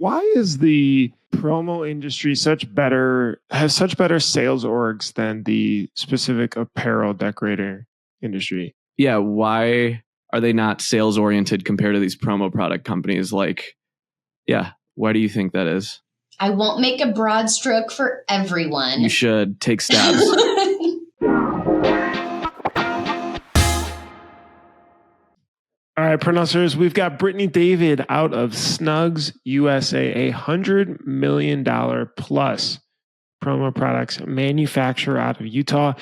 why is the promo industry has such better sales orgs than the specific apparel decorator industry? Yeah, why are they not sales oriented compared to these promo product companies? Like, yeah, why do you think that is? I won't make a broad stroke for everyone. You should take stabs. All right, pronouncers, we've got Brittany David out of Snugz, USA, $100 million plus promo products manufacturer out of Utah.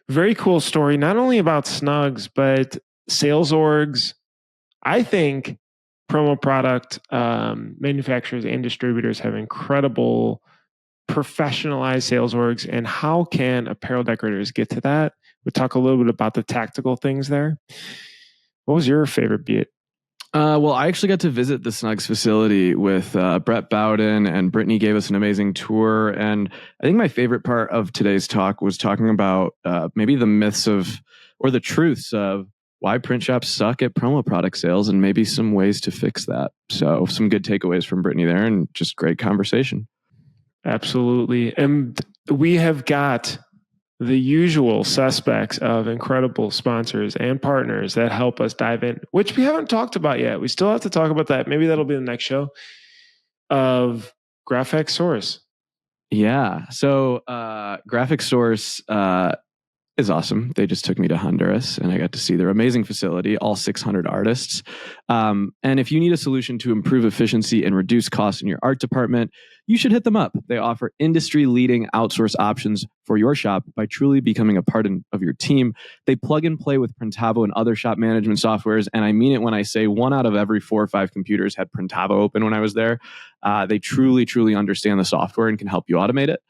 Very cool story, not only about Snugz, but sales orgs. I think promo product manufacturers and distributors have incredible professionalized sales orgs. And how can apparel decorators get to that? We'll talk a little bit about the tactical things there. What was your favorite bit? Well, I actually got to visit the Snugz facility with Brett Bowden, and Brittany gave us an amazing tour. And I think my favorite part of today's talk was talking about maybe the myths of, or the truths of, why print shops suck at promo product sales and maybe some ways to fix that. So some good takeaways from Brittany there and just great conversation. Absolutely. And we have got the usual suspects of incredible sponsors and partners that help us dive in, which we haven't talked about yet. We still have to talk about that. Maybe that'll be the next show of Graphic Source. Yeah. So Graphic Source is awesome. They just took me to Honduras and I got to see their amazing facility, all 600 artists. And if you need a solution to improve efficiency and reduce costs in your art department, you should hit them up. They offer industry-leading outsource options for your shop by truly becoming a part of your team. They plug and play with Printavo and other shop management softwares. And I mean it when I say 1 out of every 4 or 5 computers had Printavo open when I was there. They truly, truly understand the software and can help you automate it.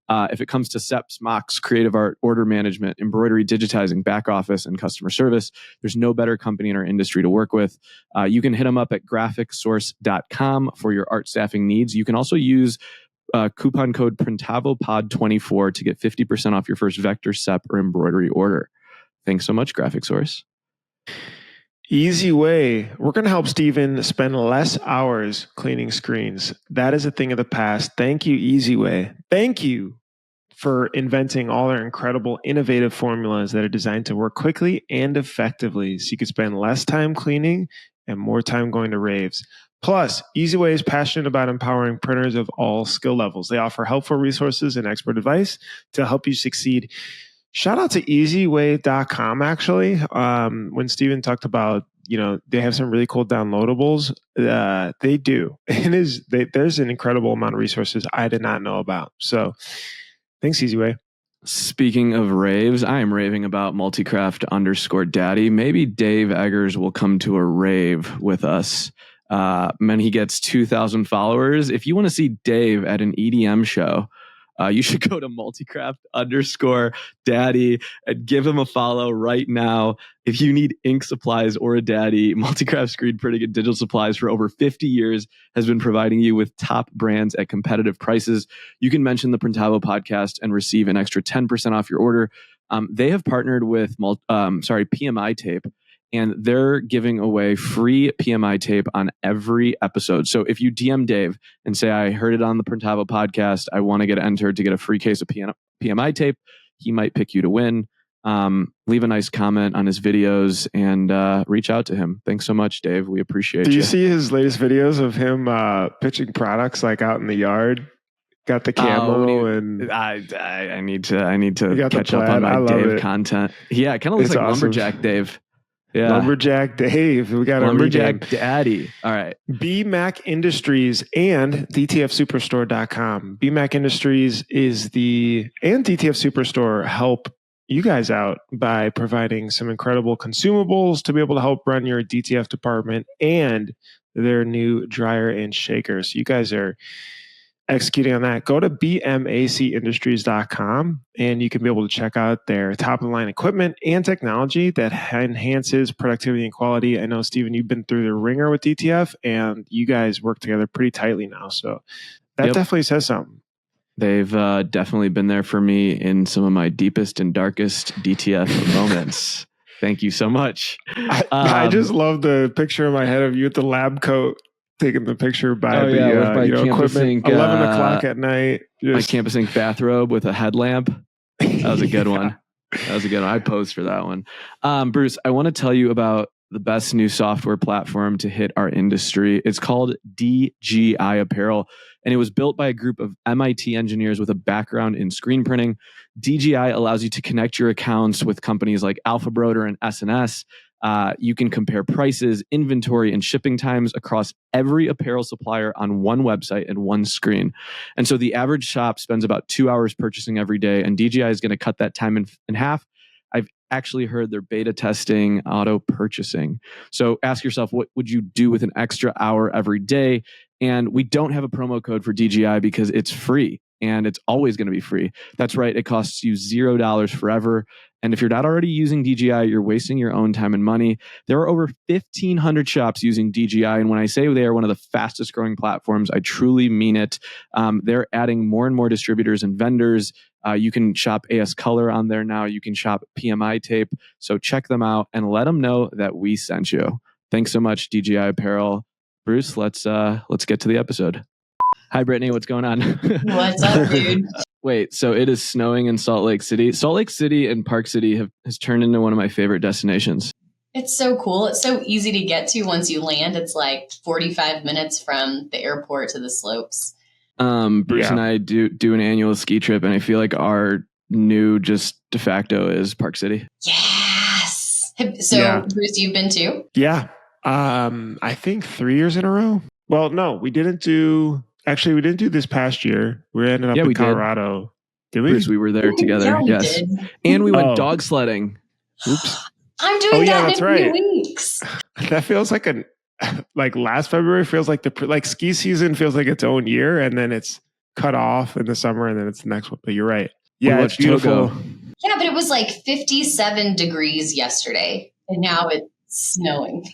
If it comes to SEPs, mocks, creative art, order management, embroidery, digitizing, back office, and customer service, there's no better company in our industry to work with. You can hit them up at graphicsource.com for your art staffing needs. You can also use coupon code PrintavoPod24 to get 50% off your first vector, SEP, or embroidery order. Thanks so much, Graphic Source. Easy way. We're going to help Steven spend less hours cleaning screens. That is a thing of the past. Thank you, Easy Way. Thank you for inventing all their incredible, innovative formulas that are designed to work quickly and effectively so you can spend less time cleaning and more time going to raves. Plus, Easy Way is passionate about empowering printers of all skill levels. They offer helpful resources and expert advice to help you succeed. Shout out to easyway.com, actually. When Steven talked about, they have some really cool downloadables. They do. There's an incredible amount of resources I did not know about. So thanks, Easyway. Speaking of raves, I am raving about multicraft_daddy. Maybe Dave Eggers will come to a rave with us. When he gets 2,000 followers. If you want to see Dave at an EDM show, you should go to multicraft_daddy and give him a follow right now. If you need ink supplies or a daddy, Multicraft Screen Printing and Digital Supplies for over 50 years has been providing you with top brands at competitive prices. You can mention the Printavo podcast and receive an extra 10% off your order. They have partnered with PMI Tape, and they're giving away free PMI tape on every episode. So if you DM Dave and say, I heard it on the Printavo podcast, I want to get entered to get a free case of PMI tape, he might pick you to win. Leave a nice comment on his videos and reach out to him. Thanks so much, Dave. We appreciate you. Do you see his latest videos of him pitching products like out in the yard? Got the camo and I need to catch up on my Dave content. Yeah, it kind of looks like awesome. Lumberjack Dave. Yeah. Lumberjack Dave. We got Lumberjack Daddy. All right. BMac Industries and DTFSuperstore.com. BMac Industries and DTF Superstore help you guys out by providing some incredible consumables to be able to help run your DTF department and their new dryer and shaker. So you guys are executing on that. Go to bmacindustries.com and you can be able to check out their top of the line equipment and technology that enhances productivity and quality. I know, Steven, you've been through the ringer with DTF and you guys work together pretty tightly now. So that definitely says something. They've definitely been there for me in some of my deepest and darkest DTF moments. Thank you so much. I just love the picture in my head of you with the lab coat. taking the picture by with my Campus equipment. Inc, 11 o'clock at night. My Campus Inc bathrobe with a headlamp. That was a good one. I posed for that one. Bruce, I want to tell you about the best new software platform to hit our industry. It's called DGI Apparel, and it was built by a group of MIT engineers with a background in screen printing. DGI allows you to connect your accounts with companies like Alpha Broder and SNS. You can compare prices, inventory, and shipping times across every apparel supplier on one website and one screen. And so the average shop spends about 2 hours purchasing every day, and DGI is going to cut that time in half. I've actually heard they're beta testing auto purchasing. So ask yourself, what would you do with an extra hour every day? And we don't have a promo code for DGI because it's free, and it's always going to be free. That's right. It costs you $0 forever. And if you're not already using DGI, you're wasting your own time and money. There are over 1,500 shops using DGI. And when I say they are one of the fastest growing platforms, I truly mean it. They're adding more and more distributors and vendors. You can shop AS Color on there now. You can shop PMI tape. So check them out and let them know that we sent you. Thanks so much, DGI Apparel. Bruce, let's get to the episode. Hi, Brittany. What's going on? What's up, dude? Wait, so it is snowing in Salt Lake City. Salt Lake City and Park City has turned into one of my favorite destinations. It's so cool. It's so easy to get to once you land. It's like 45 minutes from the airport to the slopes. Bruce and I do an annual ski trip, and I feel like our new just de facto is Park City. Yes. So, Bruce, you've been too? Yeah. I think 3 years in a row. Well, no, we didn't do this past year. We ended up in Colorado. Did we? Bruce, we were there together. Yeah, yes. did. And we went dog sledding. Oops. I'm doing that in a few right. weeks. That feels like like last February feels like ski season feels like its own year, and then it's cut off in the summer, and then it's the next one. But you're right. Yeah, it's beautiful. Yeah, but it was like 57 degrees yesterday, and now it's snowing.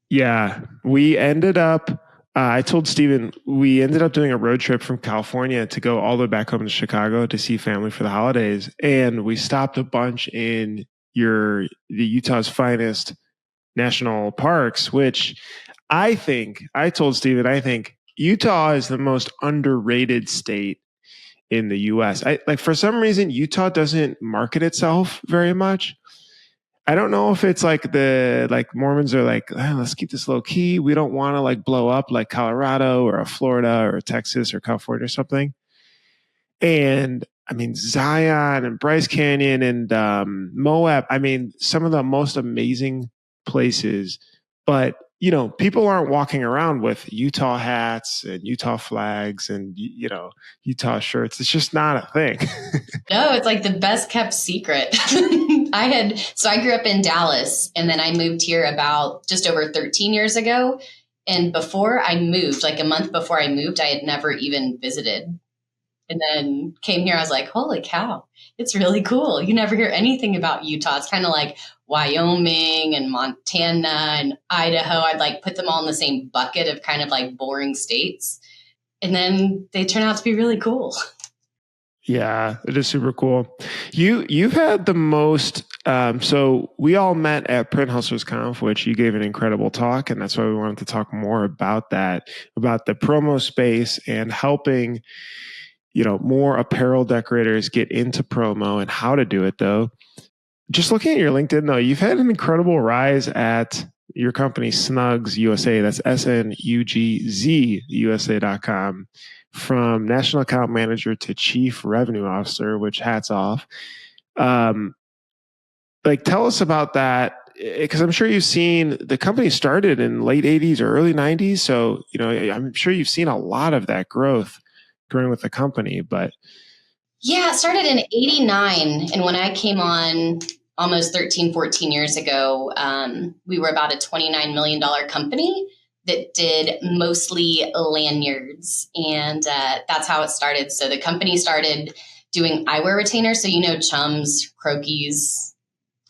Yeah, we ended up. I told Steven we ended up doing a road trip from California to go all the way back home to Chicago to see family for the holidays. And we stopped a bunch in the Utah's finest national parks, which I told Steven, I think Utah is the most underrated state in the US. For some reason, Utah doesn't market itself very much. I don't know if it's like Mormons are like, let's keep this low key. We don't want to like blow up like Colorado or a Florida or a Texas or California or something. And I mean, Zion and Bryce Canyon and Moab, I mean, some of the most amazing places, but people aren't walking around with Utah hats and Utah flags and, Utah shirts. It's just not a thing. No, it's like the best kept secret. I grew up in Dallas, and then I moved here about just over 13 years ago. And before I moved, like a month before I moved, I had never even visited. And then came here, I was like, holy cow, it's really cool. You never hear anything about Utah. It's kind of like Wyoming and Montana and Idaho. I'd like put them all in the same bucket of kind of like boring states. And then they turn out to be really cool. Yeah, it is super cool. You've had the most. So we all met at Print Hustlers Conf, which you gave an incredible talk, and that's why we wanted to talk more about that, about the promo space and helping, more apparel decorators get into promo and how to do it. Though, just looking at your LinkedIn, though, you've had an incredible rise at your company Snugz USA. That's SNUGZ USA.com. From national account manager to chief revenue officer, which hats off. Tell us about that, because I'm sure you've seen the company started in late 80s or early 90s. So, I'm sure you've seen a lot of that growth growing with the company, but. Yeah, it started in 89. And when I came on almost 13, 14 years ago, we were about a $29 million company that did mostly lanyards. And that's how it started. So the company started doing eyewear retainers. So, Chums, Croakies,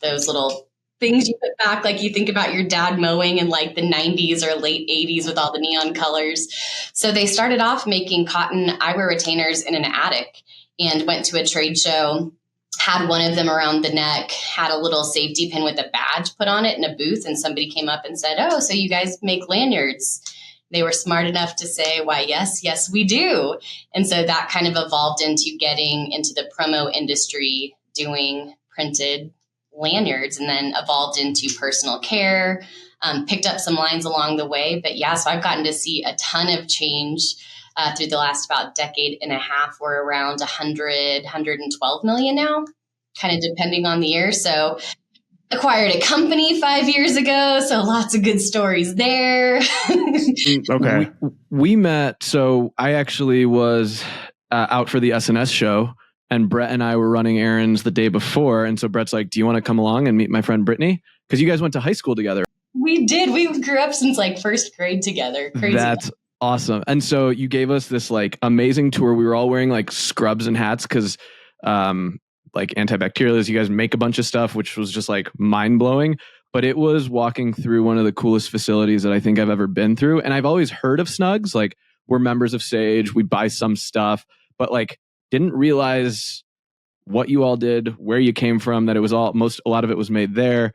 those little things you put back, like you think about your dad mowing in like the 90s or late 80s with all the neon colors. So they started off making cotton eyewear retainers in an attic and went to a trade show, had one of them around the neck, had a little safety pin with a badge put on it in a booth. And somebody came up and said, oh, so you guys make lanyards? they were smart enough to say, why, yes, we do. And so that kind of evolved into getting into the promo industry, doing printed lanyards, and then evolved into personal care, picked up some lines along the way. But yeah, so I've gotten to see a ton of change through the last about decade and a half. We're around 100, 112 million now, kind of depending on the year. So acquired a company 5 years ago. So lots of good stories there. Okay. We met. So I actually was out for the SNS show, and Brett and I were running errands the day before. And so Brett's like, do you want to come along and meet my friend Brittany? Because you guys went to high school together. We did. We grew up since like first grade together. Crazy. That's awesome. And so you gave us this like amazing tour. We were all wearing like scrubs and hats because like antibacterials, you guys make a bunch of stuff, which was just like mind blowing. But it was walking through one of the coolest facilities that I think I've ever been through. And I've always heard of Snugz. Like, we're members of Sage, we buy some stuff, but like didn't realize what you all did, where you came from, that it was a lot of it was made there.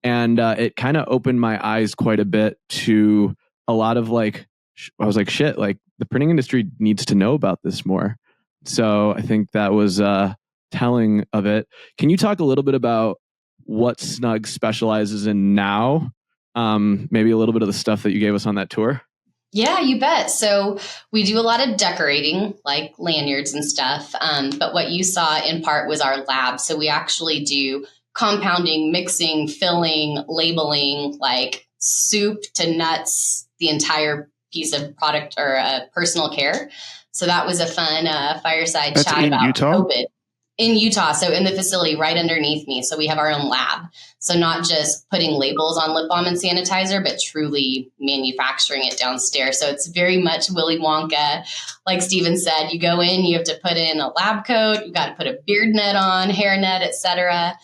And it kind of opened my eyes quite a bit to a lot of like, I was like, shit, like the printing industry needs to know about this more. So I think that was telling of it. Can you talk a little bit about what Snugz specializes in now? Maybe a little bit of the stuff that you gave us on that tour? Yeah, you bet. So we do a lot of decorating, like lanyards and stuff. But what you saw in part was our lab. So we actually do compounding, mixing, filling, labeling, like soup to nuts, the entire piece of product or personal care. So that was a fun fireside chat about Utah? COVID. In Utah, so in the facility right underneath me. So we have our own lab. So not just putting labels on lip balm and sanitizer, but truly manufacturing it downstairs. So it's very much Willy Wonka. Like Steven said, you go in, you have to put in a lab coat, you got to put a beard net on, hair net, etc.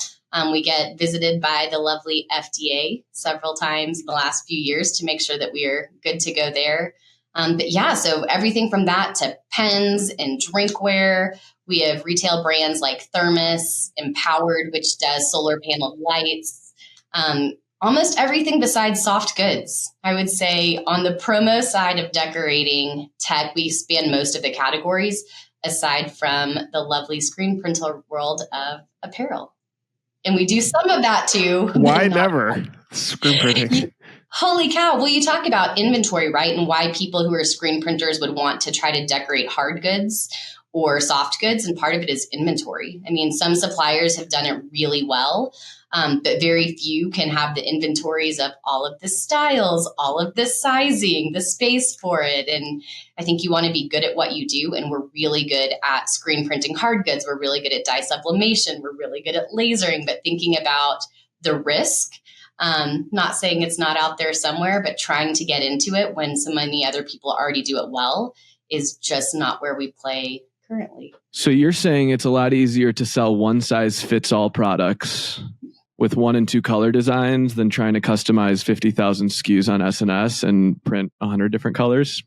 We get visited by the lovely FDA several times in the last few years to make sure that we are good to go there. But yeah, so everything from that to pens and drinkware. We have retail brands like Thermos, Empowered, which does solar panel lights, almost everything besides soft goods. I would say on the promo side of decorating tech, we span most of the categories aside from the lovely screen printer world of apparel. And we do some of that too. Why never? Screen printing. Holy cow. Well, you talk about inventory, right? And why people who are screen printers would want to try to decorate hard goods or soft goods. And part of it is inventory. I mean, some suppliers have done it really well, but very few can have the inventories of all of the styles, all of the sizing, the space for it. And I think you want to be good at what you do. And we're really good at screen printing hard goods. We're really good at dye sublimation. We're really good at lasering, but thinking about the risk. Not saying it's not out there somewhere, but trying to get into it when so many other people already do it well is just not where we play currently. So you're saying it's a lot easier to sell one size fits all products with 1 and 2 color designs than trying to customize 50,000 SKUs on SNS and print 100 different colors?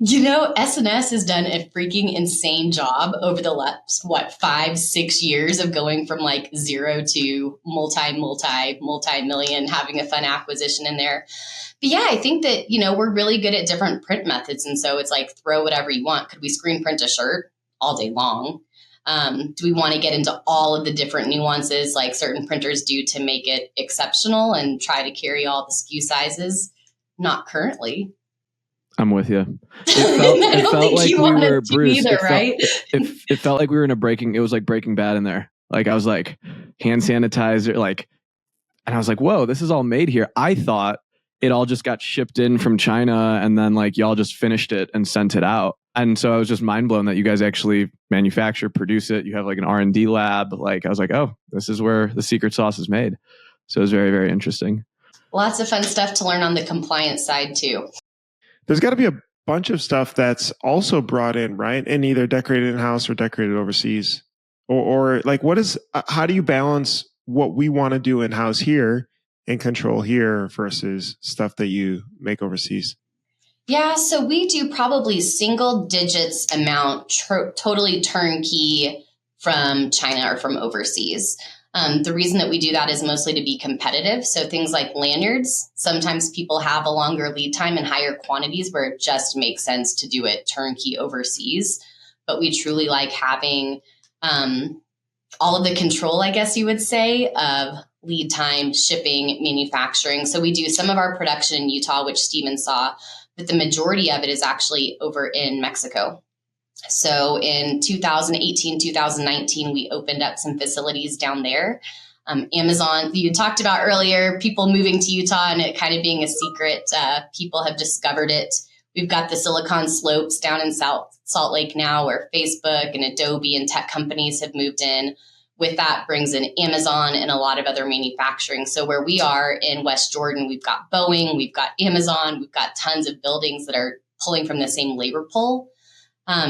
You know, SNS has done a freaking insane job over the last, 5-6 years of going from like zero to multi-million, having a fun acquisition in there. But yeah, I think that, you know, we're really good at different print methods. And so it's like, throw whatever you want. Could we screen print a shirt all day long? Do we want to get into all of the different nuances like certain printers do to make it exceptional and try to carry all the SKU sizes? Not currently. I'm with you. It felt like we were Bruce. Either, right? It felt like we were in it was like Breaking Bad in there. Like I was like hand sanitizer, like, and I was like, whoa, this is all made here. I thought it all just got shipped in from China and then like y'all just finished it and sent it out. And so I was just mind blown that you guys actually manufacture, produce it. You have like an R&D lab. Like I was like, oh, this is where the secret sauce is made. So it was very, very interesting. Lots of fun stuff to learn on the compliance side too. There's got to be a bunch of stuff that's also brought in, right? And either decorated in-house or decorated overseas. Or like, how do you balance what we want to do in-house here and control here versus stuff that you make overseas? Yeah, so we do probably single digits amount totally turnkey from China or from overseas. The reason that we do that is mostly to be competitive. So things like lanyards, sometimes people have a longer lead time and higher quantities where it just makes sense to do it turnkey overseas. But we truly like having all of the control, I guess you would say, of lead time, shipping, manufacturing. So we do some of our production in Utah, which Steven saw, but the majority of it is actually over in Mexico. So in 2018, 2019, we opened up some facilities down there. Amazon, you talked about earlier, people moving to Utah and it kind of being a secret. People have discovered it. We've got the Silicon Slopes down in Salt Lake now, where Facebook and Adobe and tech companies have moved in. With that brings in Amazon and a lot of other manufacturing. So where we are in West Jordan, we've got Boeing, we've got Amazon, we've got tons of buildings that are pulling from the same labor pool.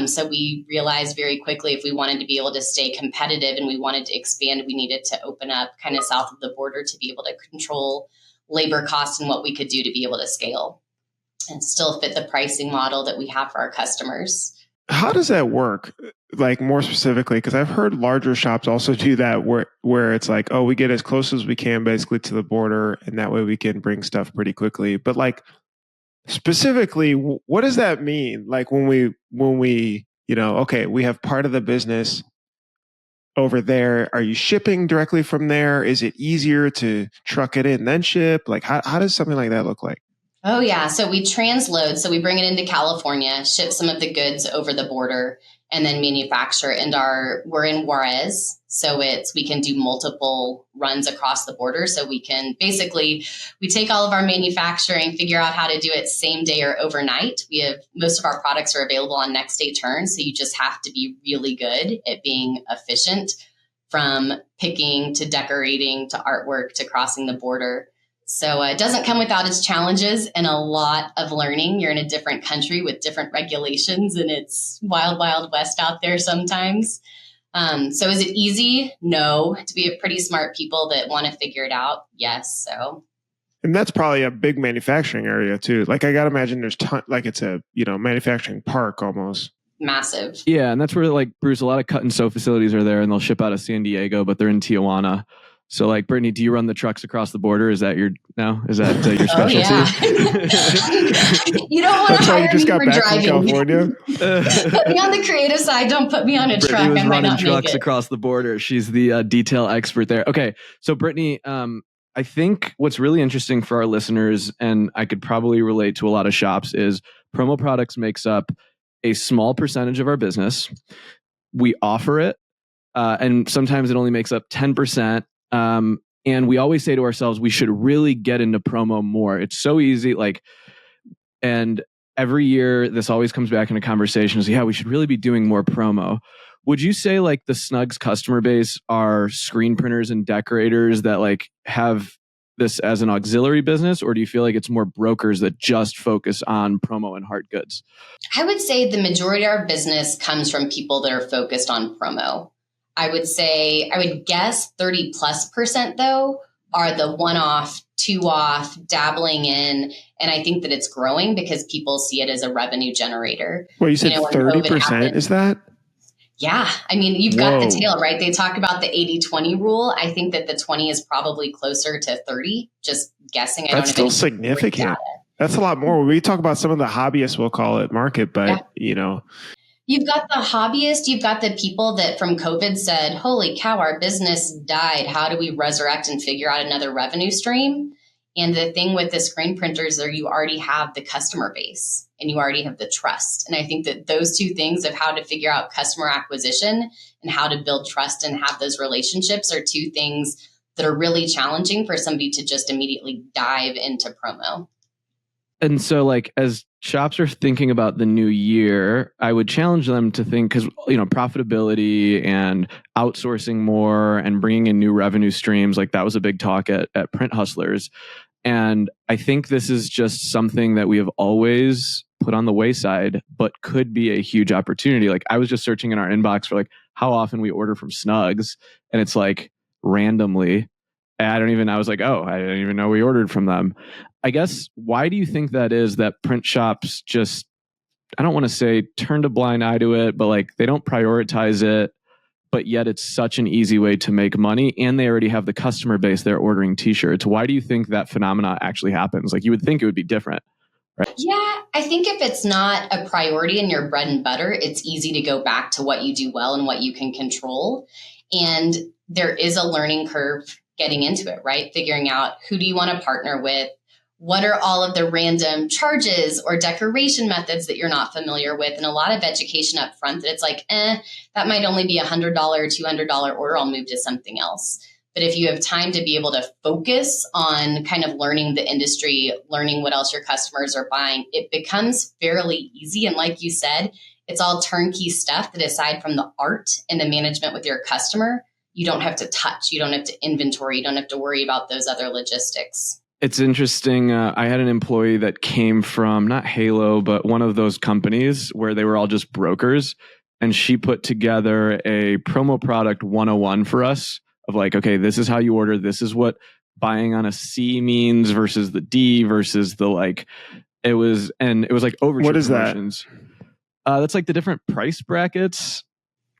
So we realized very quickly if we wanted to be able to stay competitive and we wanted to expand, we needed to open up kind of south of the border to be able to control labor costs and what we could do to be able to scale and still fit the pricing model that we have for our customers. How does that work? Like more specifically, because I've heard larger shops also do that where it's like, oh, we get as close as we can basically to the border and that way we can bring stuff pretty quickly. But like specifically, what does that mean? Like when we, okay, we have part of the business over there. Are you shipping directly from there? Is it easier to truck it in then ship? Like how does something like that look like? Oh yeah. So we transload. So we bring it into California, ship some of the goods over the border, and then manufacture. And we're in Juarez. So we can do multiple runs across the border. So we can we take all of our manufacturing, figure out how to do it same day or overnight. Most of our products are available on next day turns. So you just have to be really good at being efficient, from picking to decorating to artwork to crossing the border. So it doesn't come without its challenges and a lot of learning. You're in a different country with different regulations and it's wild, wild west out there sometimes. So is it easy? No. Do we have pretty smart people that want to figure it out? Yes. So. And that's probably a big manufacturing area too. Like I got to imagine there's it's a, manufacturing park almost. Massive. Yeah. And that's where like, Bruce, a lot of cut and sew facilities are there and they'll ship out of San Diego, but they're in Tijuana. So like, Brittany, do you run the trucks across the border? Is that your specialty? Oh, yeah. You don't want to hire me for driving. California. Put me on the creative side. Don't put me on a Brittany truck. was I might running not trucks make it. across the border. She's the detail expert there. Okay. So Brittany, I think what's really interesting for our listeners, and I could probably relate to a lot of shops, is promo products makes up a small percentage of our business. We offer it, and sometimes it only makes up 10%. And we always say to ourselves, we should really get into promo more. It's so easy. And every year this always comes back into conversations. Yeah, we should really be doing more promo. Would you say like the Snugz customer base are screen printers and decorators that like have this as an auxiliary business? Or do you feel like it's more brokers that just focus on promo and hard goods? I would say the majority of our business comes from people that are focused on promo. I would guess 30+% though are the one-off, two-off, dabbling in. And I think that it's growing because people see it as a revenue generator. Well, you said 30%, is that? Yeah. I mean, you've got the tail, right? They talk about the 80-20 rule. I think that the 20 is probably closer to 30, just guessing. That's still significant. That's a lot more. We talk about some of the hobbyists, we'll call it market, but You've got the hobbyists, you've got the people that from COVID said, holy cow, our business died. How do we resurrect and figure out another revenue stream? And the thing with the screen printers is you already have the customer base and you already have the trust. And I think that those two things of how to figure out customer acquisition and how to build trust and have those relationships are two things that are really challenging for somebody to just immediately dive into promo. And so like as shops are thinking about the new year, I would challenge them to think, because profitability and outsourcing more and bringing in new revenue streams, like that was a big talk at Print Hustlers. And I think this is just something that we have always put on the wayside, but could be a huge opportunity. Like I was just searching in our inbox for like how often we order from Snugz, and it's like randomly. I was like, oh, I didn't even know we ordered from them. I guess, why do you think that is that print shops just, I don't want to say turned a blind eye to it, but like they don't prioritize it? but yet it's such an easy way to make money, and they already have the customer base they're ordering t-shirts. Why do you think that phenomena actually happens? Like, you would think it would be different, right? Yeah, I think if it's not a priority in your bread and butter, it's easy to go back to what you do well and what you can control. And there is a learning curve getting into it, right? Figuring out who do you want to partner with? What are all of the random charges or decoration methods that you're not familiar with? And a lot of education up front that it's like, that might only be $100, $200 order. I'll move to something else. But if you have time to be able to focus on kind of learning the industry, learning what else your customers are buying, it becomes fairly easy. And like you said, it's all turnkey stuff that aside from the art and the management with your customer, you don't have to touch, you don't have to inventory, you don't have to worry about those other logistics. It's interesting. I had an employee that came from not Halo, but one of those companies where they were all just brokers. And she put together a promo product 101 for us of like, okay, this is how you order. This is what buying on a C means versus the D versus the like. It was like overture. What is promotions. That's like the different price brackets.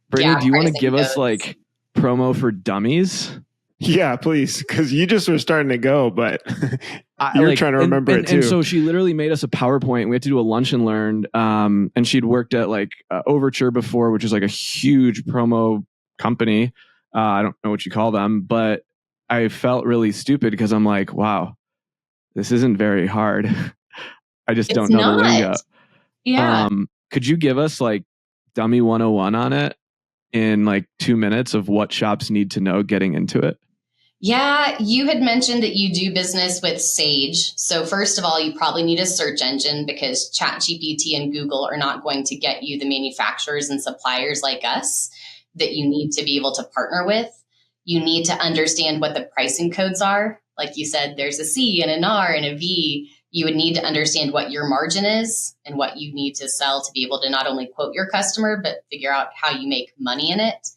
Brittany, do you want to give us like promo for dummies? Yeah, please, because you just were starting to go, but you're trying to remember it too. And so she literally made us a PowerPoint. We had to do a lunch and learn. And she'd worked at like Overture before, which is like a huge promo company. I don't know what you call them, but I felt really stupid because I'm like, wow, this isn't very hard. I just don't know the lingo. Yeah. Could you give us like dummy 101 on it in like 2 minutes of what shops need to know getting into it? Yeah, you had mentioned that you do business with Sage. So first of all, you probably need a search engine because ChatGPT and Google are not going to get you the manufacturers and suppliers like us that you need to be able to partner with. You need to understand what the pricing codes are. Like you said, there's a C and an R and a V. You would need to understand what your margin is and what you need to sell to be able to not only quote your customer, but figure out how you make money in it.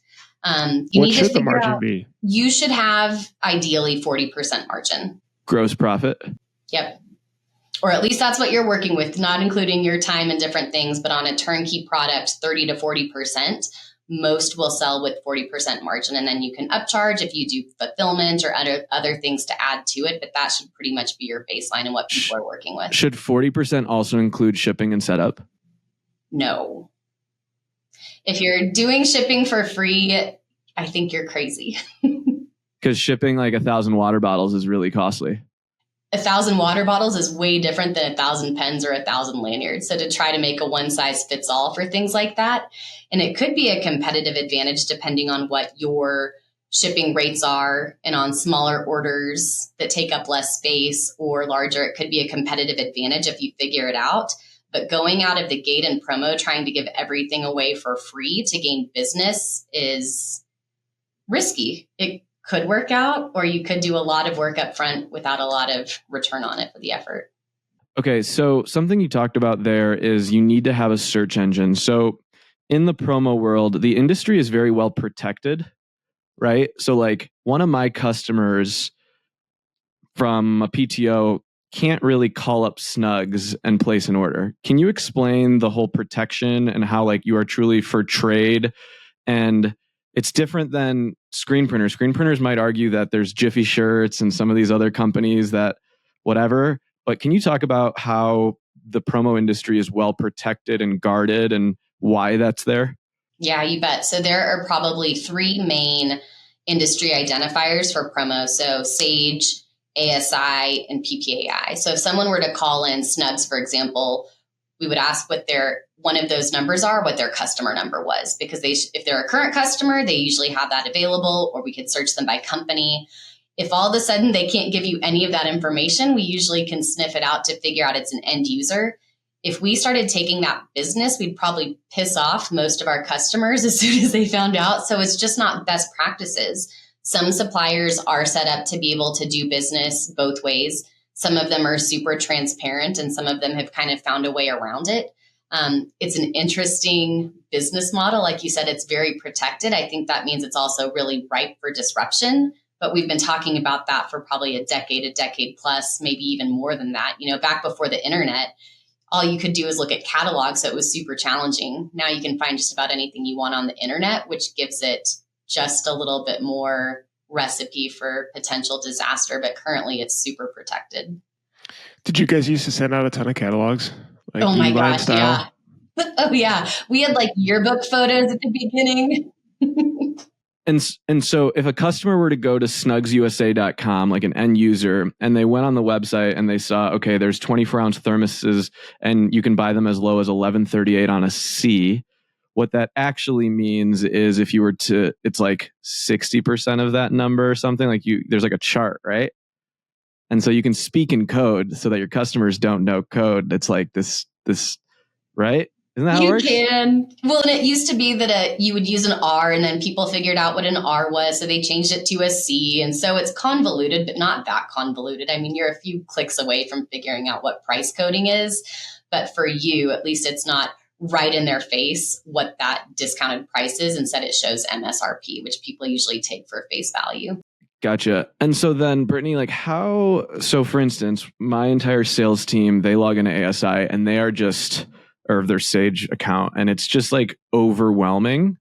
What should the margin be? You should have ideally 40% margin. Gross profit? Yep. Or at least that's what you're working with, not including your time and different things, but on a turnkey product, 30 to 40%. Most will sell with 40% margin. And then you can upcharge if you do fulfillment or other things to add to it. But that should pretty much be your baseline and what people are working with. Should 40% also include shipping and setup? No. If you're doing shipping for free, I think you're crazy. Because shipping like 1,000 water bottles is really costly. 1,000 water bottles is way different than 1,000 pens or 1,000 lanyards. So to try to make a one size fits all for things like that, and it could be a competitive advantage depending on what your shipping rates are, and on smaller orders that take up less space or larger, it could be a competitive advantage if you figure it out. But going out of the gate in promo, trying to give everything away for free to gain business is risky. It could work out, or you could do a lot of work up front without a lot of return on it for the effort. Okay, so something you talked about there is you need to have a search engine. So in the promo world, the industry is very well protected, right? So like one of my customers from a PTO can't really call up Snugz and place an order. Can you explain the whole protection and how like you are truly for trade? And it's different than screen printers. Screen printers might argue that there's Jiffy Shirts and some of these other companies that whatever. But can you talk about how the promo industry is well protected and guarded and why that's there? Yeah, you bet. So there are probably three main industry identifiers for promo. So Sage, ASI, and PPAI. So if someone were to call in Snugz, for example, we would ask what one of those numbers are, what their customer number was, because if they're a current customer, they usually have that available, or we could search them by company. If all of a sudden they can't give you any of that information, we usually can sniff it out to figure out it's an end user. If we started taking that business, we'd probably piss off most of our customers as soon as they found out. So it's just not best practices. Some suppliers are set up to be able to do business both ways. Some of them are super transparent, and some of them have kind of found a way around it. It's an interesting business model. Like you said, it's very protected. I think that means it's also really ripe for disruption. But we've been talking about that for probably a decade plus, maybe even more than that. You know, back before the internet, all you could do is look at catalogs. So it was super challenging. Now you can find just about anything you want on the internet, which gives it just a little bit more recipe for potential disaster, but currently it's super protected. Did you guys used to send out a ton of catalogs? Like Oh my E-line gosh, style? yeah. Oh yeah. We had like yearbook photos at the beginning. And so if a customer were to go to snugsusa.com, like an end user, and they went on the website and they saw, okay, there's 24-ounce thermoses and you can buy them as low as $11.38 on a C. What that actually means is if you were to, it's like 60% of that number or something, like there's like a chart, right? And so you can speak in code so that your customers don't know code. It's like this, right? Isn't that how it works? You can. Well, and it used to be that you would use an R and then people figured out what an R was. So they changed it to a C. And so it's convoluted, but not that convoluted. I mean, you're a few clicks away from figuring out what price coding is. But for you, at least it's not right in their face what that discounted price is. Instead, it shows MSRP, which people usually take for face value. Gotcha. And so then, Brittany, like so for instance, my entire sales team, they log into ASI and they are just, or their Sage account, and it's just like overwhelming.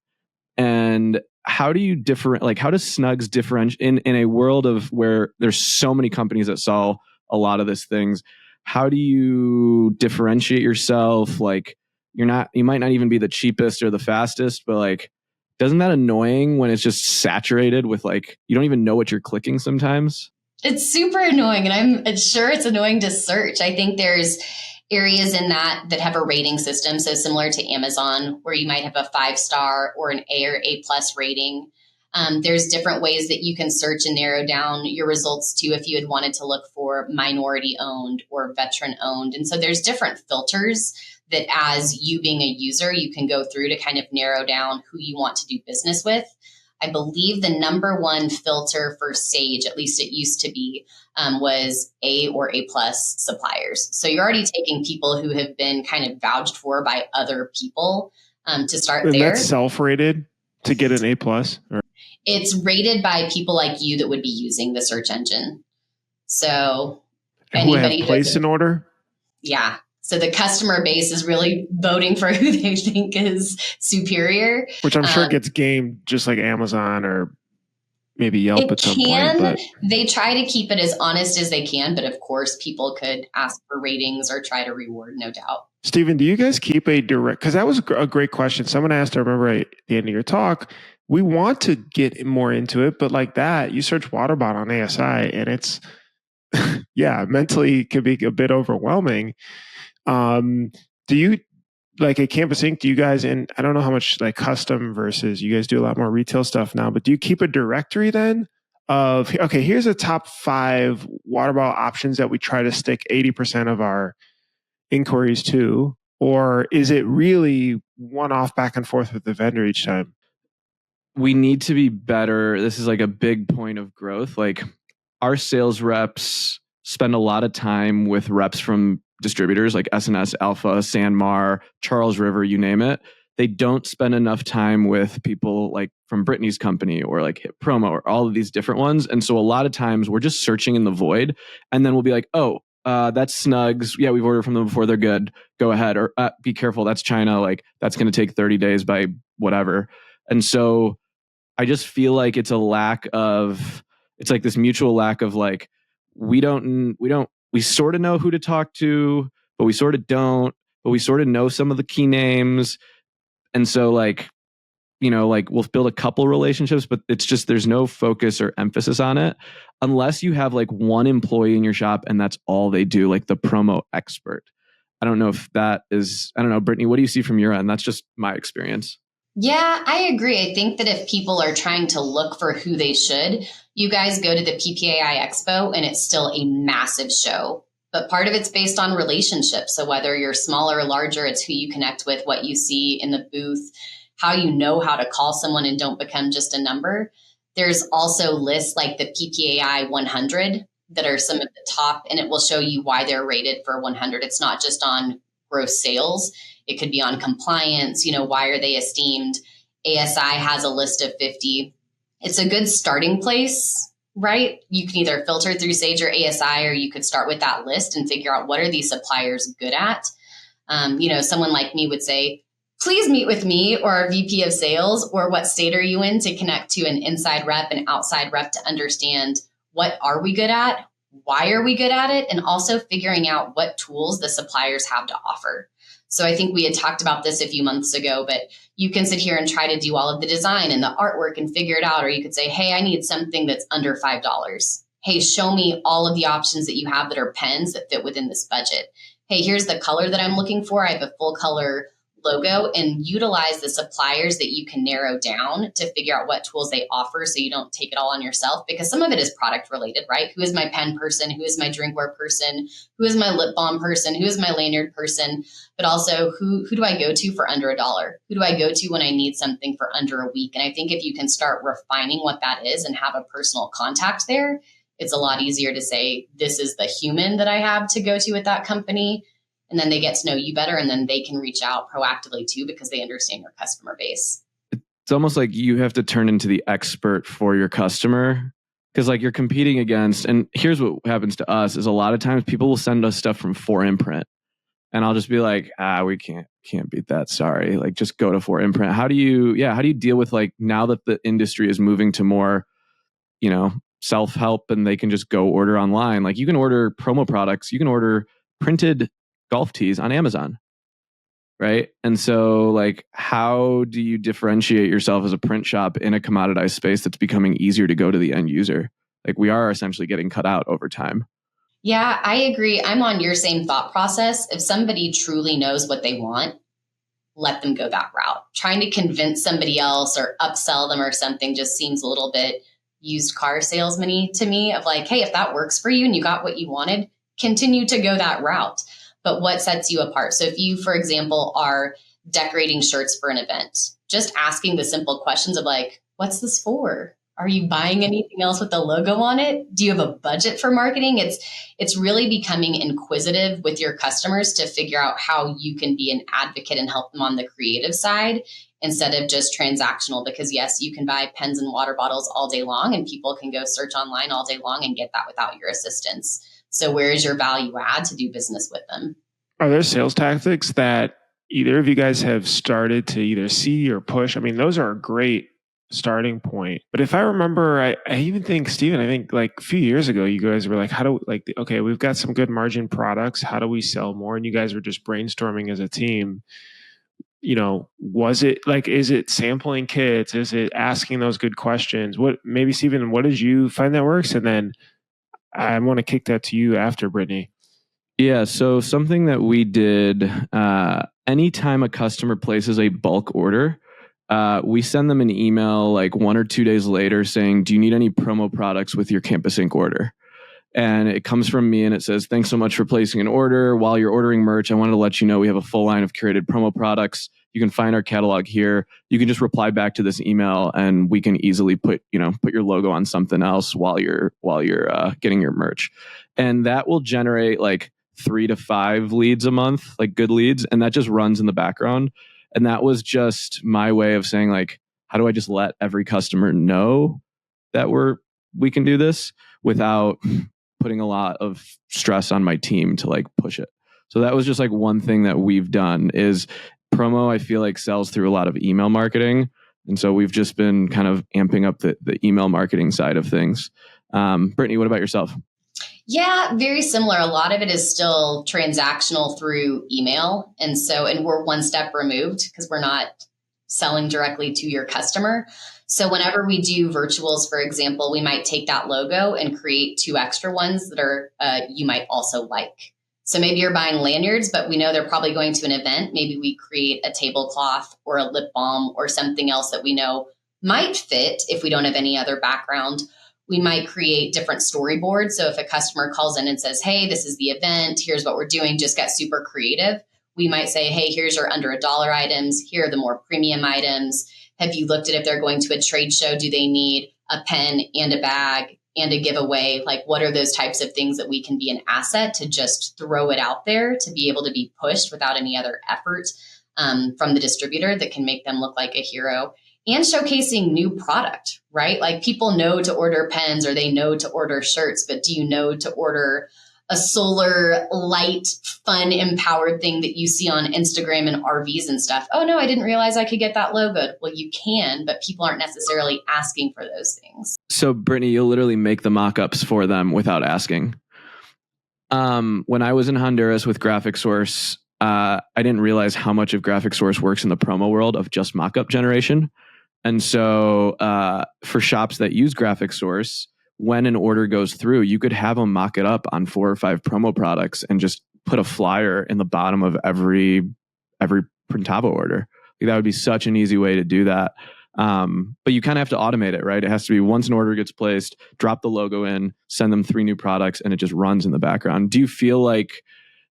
And how do you how does Snugz differentiate in a world of where there's so many companies that sell a lot of these things? How do you differentiate yourself? Like you might not even be the cheapest or the fastest, but like, doesn't that annoying when it's just saturated with like, you don't even know what you're clicking sometimes? It's super annoying. And I'm sure it's annoying to search. I think there's areas in that have a rating system. So similar to Amazon, where you might have a 5-star or an A or A+ rating. There's different ways that you can search and narrow down your results too, if you had wanted to look for minority owned or veteran owned. And so there's different filters that as you being a user, you can go through to kind of narrow down who you want to do business with. I believe the number one filter for Sage, at least it used to be, was A or A+ suppliers. So you're already taking people who have been kind of vouched for by other people to start And there. that's self-rated to get an A+? Or? It's rated by people like you that would be using the search engine. So who have placed an order? Yeah. So the customer base is really voting for who they think is superior. Which I'm sure gets gamed just like Amazon or maybe Yelp at some point. But they try to keep it as honest as they can. But of course, people could ask for ratings or try to reward, no doubt. Stephen, do you guys keep a direct, because that was a great question. Someone asked, I remember at the end of your talk, we want to get more into it, but like that, you search Waterbot on ASI and it's, yeah, mentally can be a bit overwhelming. Do you, like at Campus Ink, do you guys, and I don't know how much like custom versus you guys do a lot more retail stuff now, but do you keep a directory then of, okay, here's a top 5 Waterbot options that we try to stick 80% of our inquiries to, or is it really one-off back and forth with the vendor each time? We need to be better. This is like a big point of growth. Like our sales reps spend a lot of time with reps from distributors like SNS, Alpha, Sanmar, Charles River, you name it. They don't spend enough time with people like from Brittany's company or like Hit Promo or all of these different ones. And so a lot of times we're just searching in the void, and then we'll be like, oh, that's Snugz. Yeah, we've ordered from them before. They're good. Go ahead. Or be careful. That's China. Like that's going to take 30 days by whatever. And so I just feel like it's like this mutual lack of like, we sort of know who to talk to, but we sort of don't, but we sort of know some of the key names. And so like, we'll build a couple relationships, but it's just, there's no focus or emphasis on it unless you have like one employee in your shop and that's all they do, like the promo expert. I don't know if that is, I don't know, Brittany, what do you see from your end? That's just my experience. Yeah, I agree. I think that if people are trying to look for who they should, you guys go to the PPAI Expo and it's still a massive show. But part of it's based on relationships. So whether you're smaller or larger, it's who you connect with, what you see in the booth, how you know how to call someone and don't become just a number. There's also lists like the PPAI 100 that are some of the top, and it will show you why they're rated for 100. It's not just on gross sales. It could be on compliance, why are they esteemed? ASI has a list of 50. It's a good starting place, right? You can either filter through Sage or ASI, or you could start with that list and figure out what are these suppliers good at. Someone like me would say, please meet with me or our VP of sales, or what state are you in, to connect to an inside rep and outside rep to understand what are we good at, why are we good at it, and also figuring out what tools the suppliers have to offer. So I think we had talked about this a few months ago, but you can sit here and try to do all of the design and the artwork and figure it out. Or you could say, hey, I need something that's under $5. Hey, show me all of the options that you have that are pens that fit within this budget. Hey, here's the color that I'm looking for. I have a full color logo, and utilize the suppliers that you can narrow down to figure out what tools they offer so you don't take it all on yourself, because some of it is product related, right? Who is my pen person? Who is my drinkware person? Who is my lip balm person? Who is my lanyard person? But also who do I go to for under $1? Who do I go to when I need something for under a week? And I think if you can start refining what that is and have a personal contact there, it's a lot easier to say, this is the human that I have to go to at that company. And then they get to know you better, and then they can reach out proactively too, because they understand your customer base. It's almost like you have to turn into the expert for your customer, because like you're competing against, and here's what happens to us is a lot of times people will send us stuff from 4imprint, and I'll just be like, we can't beat that. Sorry. Like, just go to 4imprint. How do you deal with, like, now that the industry is moving to more, self-help, and they can just go order online. Like, you can order promo products, you can order printed golf tees on Amazon, right? And so, like, how do you differentiate yourself as a print shop in a commoditized space that's becoming easier to go to the end user? Like, we are essentially getting cut out over time. Yeah, I agree. I'm on your same thought process. If somebody truly knows what they want, let them go that route. Trying to convince somebody else or upsell them or something just seems a little bit used car salesman-y to me, of like, hey, if that works for you and you got what you wanted, continue to go that route. But what sets you apart? So if you, for example, are decorating shirts for an event, just asking the simple questions of like, what's this for? Are you buying anything else with the logo on it? Do you have a budget for marketing? It's really becoming inquisitive with your customers to figure out how you can be an advocate and help them on the creative side instead of just transactional. Because yes, you can buy pens and water bottles all day long, and people can go search online all day long and get that without your assistance. So where is your value add to do business with them? Are there sales tactics that either of you guys have started to either see or push? I mean, those are a great starting point. But if I remember, I even think, Steven, I think like a few years ago, you guys were like, okay, we've got some good margin products. How do we sell more? And you guys were just brainstorming as a team. Was it like, is it sampling kits? Is it asking those good questions? Maybe Steven, what did you find that works? And then I want to kick that to you after, Brittany. Yeah. So something that we did, anytime a customer places a bulk order, we send them an email like 1 or 2 days later saying, do you need any promo products with your Campus Ink order? And it comes from me and it says, thanks so much for placing an order. While you're ordering merch, I wanted to let you know we have a full line of curated promo products. You can find our catalog here. You can just reply back to this email and we can easily put your logo on something else while you're getting your merch. And that will generate like 3 to 5 leads a month, like good leads. And that just runs in the background. And that was just my way of saying, like, how do I just let every customer know that we can do this without putting a lot of stress on my team to like push it. So that was just like one thing that we've done is promo, I feel like sells through a lot of email marketing. And so we've just been kind of amping up the email marketing side of things. Brittany, what about yourself? Yeah, very similar. A lot of it is still transactional through email. And we're one step removed because we're not selling directly to your customer. So whenever we do virtuals, for example, we might take that logo and create 2 extra ones that are you might also like. So maybe you're buying lanyards, but we know they're probably going to an event. Maybe we create a tablecloth or a lip balm or something else that we know might fit if we don't have any other background. We might create different storyboards. So if a customer calls in and says, hey, this is the event, here's what we're doing, just get super creative. We might say, hey, here's your under $1 items. Here are the more premium items. Have you looked at if they're going to a trade show? Do they need a pen and a bag and a giveaway? Like, what are those types of things that we can be an asset to just throw it out there to be able to be pushed without any other effort from the distributor that can make them look like a hero? And showcasing new product, right? Like, people know to order pens or they know to order shirts, but do you know to order a solar light, fun, empowered thing that you see on Instagram and RVs and stuff. Oh no, I didn't realize I could get that logo. Well, you can, but people aren't necessarily asking for those things. So Brittany, you'll literally make the mock-ups for them without asking. When I was in Honduras with Graphic Source, I didn't realize how much of Graphic Source works in the promo world of just mock-up generation. And so for shops that use Graphic Source, when an order goes through, you could have them mock it up on 4 or 5 promo products and just put a flyer in the bottom of every Printavo order. That would be such an easy way to do that. But you kind of have to automate it, right? It has to be once an order gets placed, drop the logo in, send them 3 new products, and it just runs in the background. Do you feel like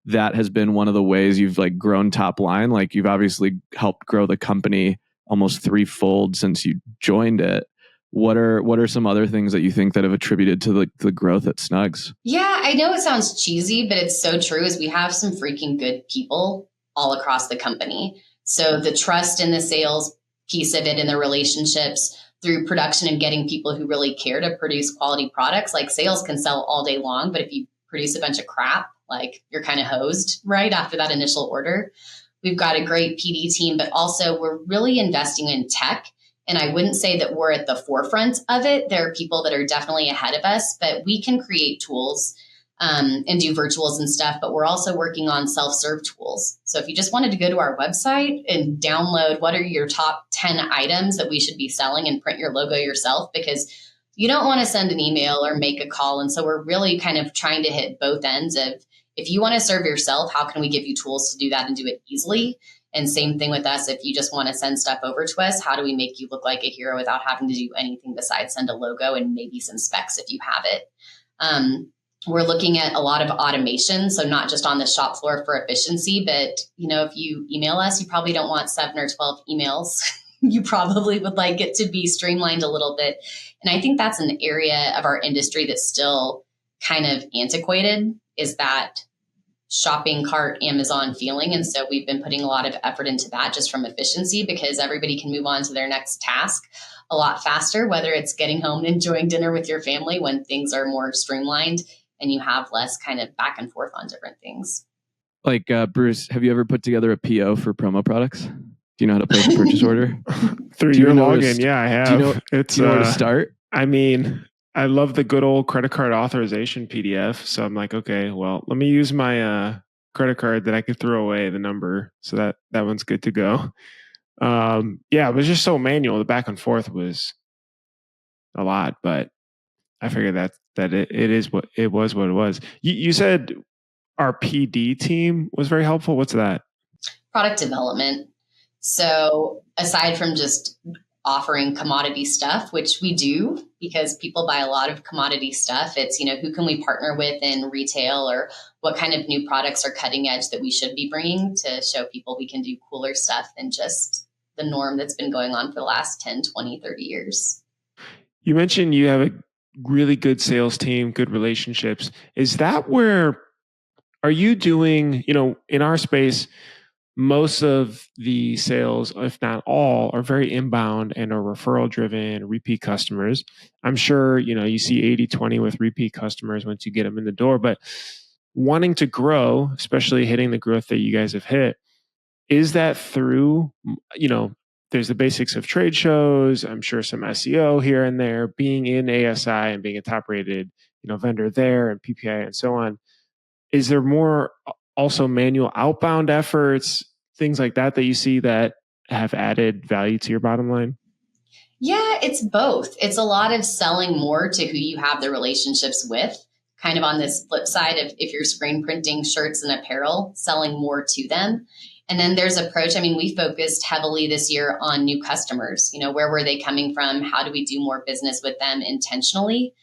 that has been one of the ways you've like grown top line? Like you've obviously helped grow the company almost 3-fold since you joined it. What are some other things that you think that have attributed to the growth at Snugz? Yeah, I know it sounds cheesy, but it's so true. Is we have some freaking good people all across the company. So the trust in the sales piece of it and the relationships through production and getting people who really care to produce quality products. Like sales can sell all day long, but if you produce a bunch of crap, like you're kind of hosed right after that initial order. We've got a great PD team, but also we're really investing in tech. And I wouldn't say that we're at the forefront of it. There are people that are definitely ahead of us, but we can create tools and do virtuals and stuff. But we're also working on self-serve tools. So if you just wanted to go to our website and download what are your top 10 items that we should be selling and print your logo yourself, because you don't want to send an email or make a call. And so we're really kind of trying to hit both ends of, if you want to serve yourself, how can we give you tools to do that and do it easily? And same thing with us. If you just want to send stuff over to us, how do we make you look like a hero without having to do anything besides send a logo and maybe some specs if you have it? We're looking at a lot of automation. So not just on the shop floor for efficiency, but if you email us, you probably don't want 7 or 12 emails. You probably would like it to be streamlined a little bit. And I think that's an area of our industry that's still kind of antiquated, is that shopping cart Amazon feeling. And so we've been putting a lot of effort into that just from efficiency, because everybody can move on to their next task a lot faster, whether it's getting home and enjoying dinner with your family when things are more streamlined and you have less kind of back and forth on different things. Like Bruce, have you ever put together a PO for promo products? Do you know how to place a purchase order? Through your login, yeah, I have. Do you know where to start? I mean, I love the good old credit card authorization PDF. So I'm like, okay, well, let me use my credit card that I could throw away the number. So that one's good to go. Yeah, it was just so manual. The back and forth was a lot, but I figured that it is what it was. You said our PD team was very helpful. What's that? Product development. So aside from just offering commodity stuff, which we do because people buy a lot of commodity stuff, it's, who can we partner with in retail, or what kind of new products are cutting edge that we should be bringing to show people we can do cooler stuff than just the norm that's been going on for the last 10, 20, 30 years. You mentioned you have a really good sales team, good relationships. Is that where, are you doing, in our space, most of the sales, if not all, are very inbound and are referral driven, repeat customers. I'm sure, you see 80-20 with repeat customers once you get them in the door, but wanting to grow, especially hitting the growth that you guys have hit, is that through, there's the basics of trade shows, I'm sure some SEO here and there, being in ASI and being a top rated, vendor there, and PPI and so on. Is there more also manual outbound efforts, things like that you see that have added value to your bottom line? Yeah, it's both. It's a lot of selling more to who you have the relationships with, kind of on this flip side of, if you're screen printing shirts and apparel, selling more to them. And then there's approach. I mean, we focused heavily this year on new customers. Where were they coming from? How do we do more business with them intentionally?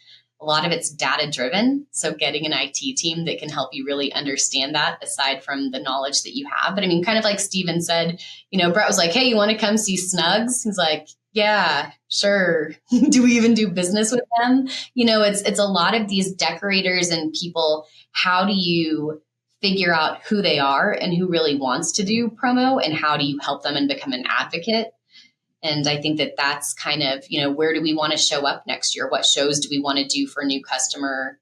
A lot of it's data driven. So getting an IT team that can help you really understand that, aside from the knowledge that you have. But I mean, kind of like Steven said, Brett was like, hey, you want to come see Snugz? He's like, yeah, sure. Do we even do business with them? It's a lot of these decorators and people. How do you figure out who they are and who really wants to do promo, and how do you help them and become an advocate? And I think that that's kind of, where do we want to show up next year? What shows do we want to do for new customer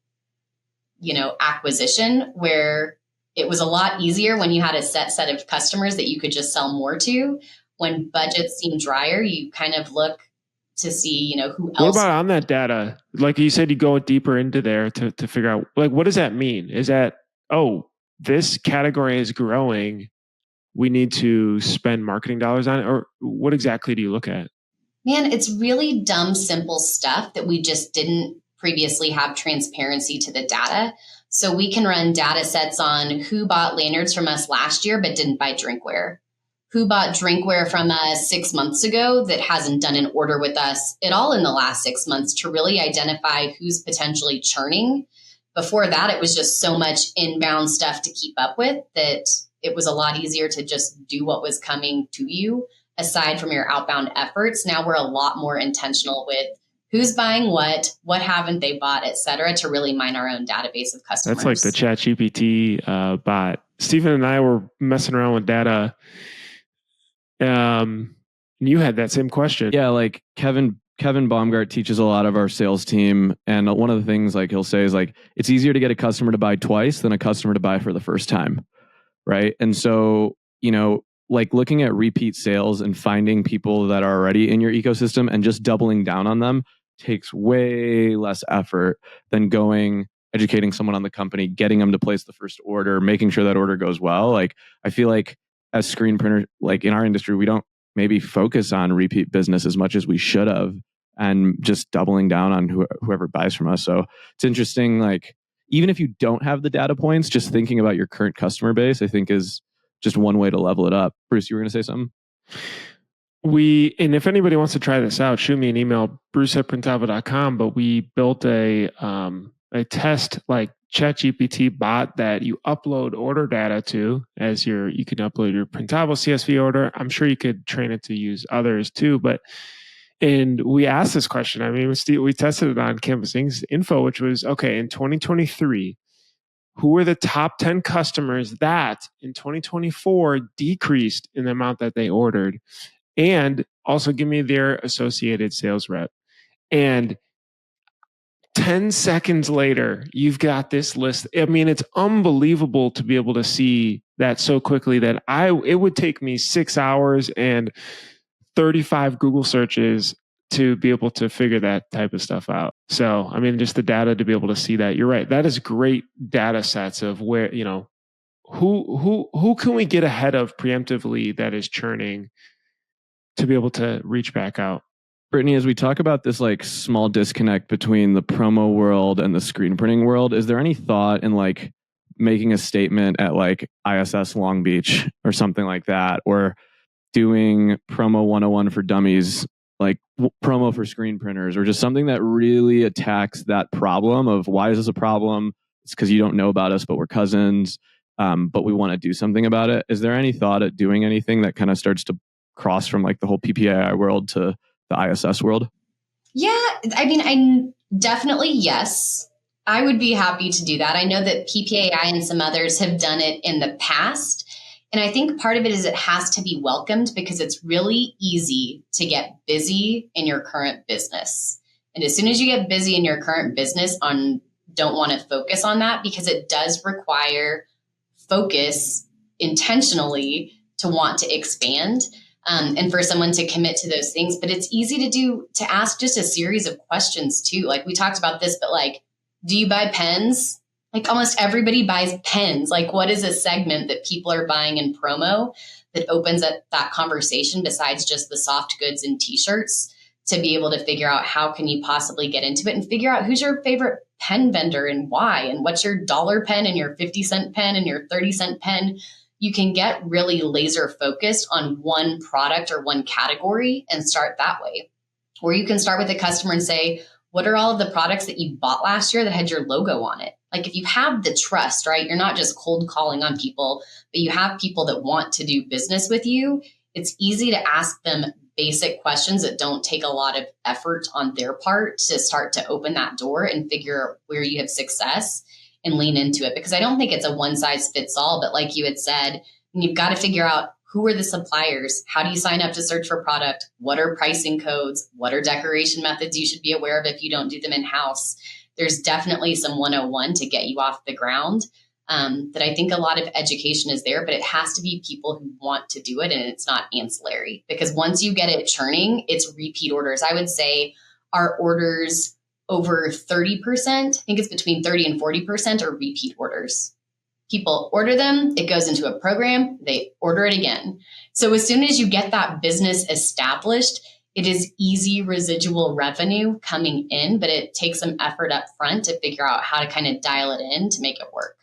acquisition, where it was a lot easier when you had a set of customers that you could just sell more to. When budgets seem drier, you kind of look to see, who else. What about on that data? Like you said, you go deeper into there to figure out, like, what does that mean? Is that, this category is growing, we need to spend marketing dollars on it? Or what exactly do you look at? Man, it's really dumb, simple stuff that we just didn't previously have transparency to the data. So we can run data sets on who bought lanyards from us last year but didn't buy drinkware. Who bought drinkware from us 6 months ago that hasn't done an order with us at all in the last 6 months, to really identify who's potentially churning. Before that, it was just so much inbound stuff to keep up with that it was a lot easier to just do what was coming to you aside from your outbound efforts. Now we're a lot more intentional with who's buying what haven't they bought, et cetera, to really mine our own database of customers. That's like the ChatGPT bot. Stephen and I were messing around with data. You had that same question. Yeah, like Kevin Baumgart teaches a lot of our sales team, and one of the things like he'll say is like, it's easier to get a customer to buy twice than a customer to buy for the first time, right? And so, like looking at repeat sales and finding people that are already in your ecosystem and just doubling down on them takes way less effort than educating someone on the company, getting them to place the first order, making sure that order goes well. Like, I feel like as screen printers, like in our industry, we don't maybe focus on repeat business as much as we should have, and just doubling down on whoever buys from us. So it's interesting, like, even if you don't have the data points, just thinking about your current customer base, I think is just one way to level it up. Bruce, you were going to say something? And if anybody wants to try this out, shoot me an email, bruce@printavo.com. But we built a test like ChatGPT bot that you upload order data to you can upload your Printavo CSV order. I'm sure you could train it to use others too. And we asked this question. I mean, we tested it on Campus Info, which was, okay, in 2023, who were the top 10 customers that in 2024 decreased in the amount that they ordered? And also give me their associated sales rep. And 10 seconds later, you've got this list. I mean, it's unbelievable to be able to see that so quickly that it would take me 6 hours and 35 Google searches to be able to figure that type of stuff out. So, I mean, just the data to be able to see that. You're right. That is great data sets of where, who can we get ahead of preemptively that is churning to be able to reach back out. Brittany, as we talk about this like small disconnect between the promo world and the screen printing world, is there any thought in like making a statement at like ISS Long Beach or something like that, or doing promo 101 for dummies, like promo for screen printers, or just something that really attacks that problem of why is this a problem? It's because you don't know about us, but we're cousins, but we want to do something about it. Is there any thought at doing anything that kind of starts to cross from like the whole PPAI world to the ISS world? Yeah, I mean, definitely yes. I would be happy to do that. I know that PPAI and some others have done it in the past. And I think part of it is it has to be welcomed because it's really easy to get busy in your current business. And as soon as you get busy in your current business, don't want to focus on that, because it does require focus intentionally to want to expand. And for someone to commit to those things. But it's easy to ask just a series of questions too. Like we talked about this, but like, do you buy pens? Like almost everybody buys pens. Like what is a segment that people are buying in promo that opens up that conversation besides just the soft goods and t-shirts, to be able to figure out how can you possibly get into it and figure out who's your favorite pen vendor and why, and what's your $1 pen and your 50-cent pen and your 30-cent pen. You can get really laser focused on one product or one category and start that way. Or you can start with a customer and say, what are all of the products that you bought last year that had your logo on it? Like if you have the trust, right? You're not just cold calling on people, but you have people that want to do business with you. It's easy to ask them basic questions that don't take a lot of effort on their part to start to open that door and figure out where you have success and lean into it. Because I don't think it's a one size fits all, but like you had said, you've got to figure out who are the suppliers? How do you sign up to search for product? What are pricing codes? What are decoration methods you should be aware of if you don't do them in-house? there's definitely some 101 to get you off the ground. That I think a lot of education is there, but it has to be people who want to do it, and it's not ancillary, because once you get it churning, it's repeat orders. I would say our orders over 30%, I think it's between 30 and 40% are repeat orders. People order them, it goes into a program, they order it again. So as soon as you get that business established, it is easy residual revenue coming in, but it takes some effort up front to figure out how to kind of dial it in to make it work.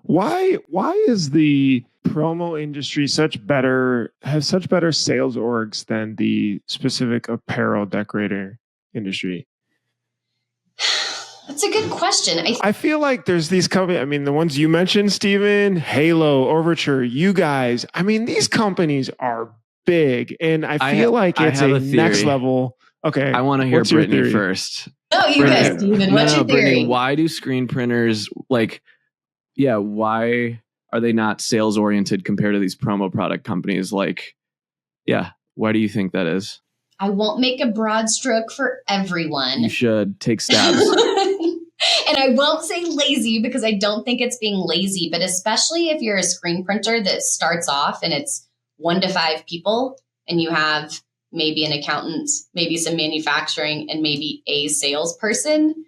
Why is the promo industry has such better sales orgs than the specific apparel decorator industry? That's a good question. I feel like there's these companies, I mean, the ones you mentioned, Steven, Halo, Overture, you guys, I mean, these companies are big, and I feel like it's a next level. Okay. I want to hear Brittany first. Oh, you guys, Steven, what's your theory? Brittany, why do screen printers why are they not sales oriented compared to these promo product companies? Why do you think that is? I won't make a broad stroke for everyone. You should take stabs. And I won't say lazy, because I don't think it's being lazy, but especially if you're a screen printer that starts off and it's 1 to 5 people, and you have maybe an accountant, maybe some manufacturing, and maybe a salesperson.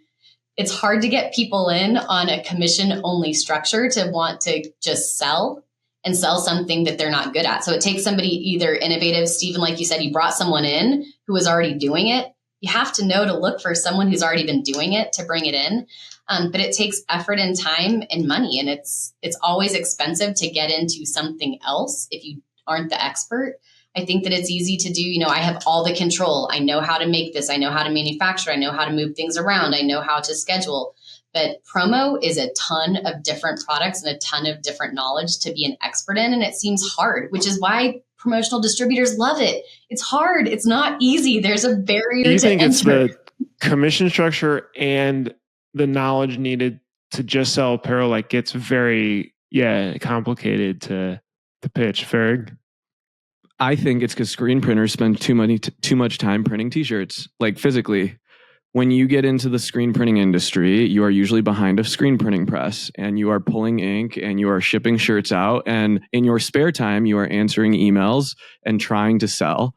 It's hard to get people in on a commission only structure to want to just sell something that they're not good at. So it takes somebody either innovative. Steven, like you said, you brought someone in who was already doing it. You have to know to look for someone who's already been doing it to bring it in. But it takes effort and time and money. And it's always expensive to get into something else if you aren't the expert. I think that it's easy to do. I have all the control. I know how to make this. I know how to manufacture. I know how to move things around. I know how to schedule. But promo is a ton of different products and a ton of different knowledge to be an expert in. And it seems hard, which is why promotional distributors love it. It's hard. It's not easy. There's a barrier to entry. Do you think it's the commission structure and the knowledge needed to just sell apparel gets very complicated to pitch, Farag? I think it's because screen printers spend too much time printing t-shirts, physically. When you get into the screen printing industry, you are usually behind a screen printing press, and you are pulling ink, and you are shipping shirts out. And in your spare time, you are answering emails and trying to sell.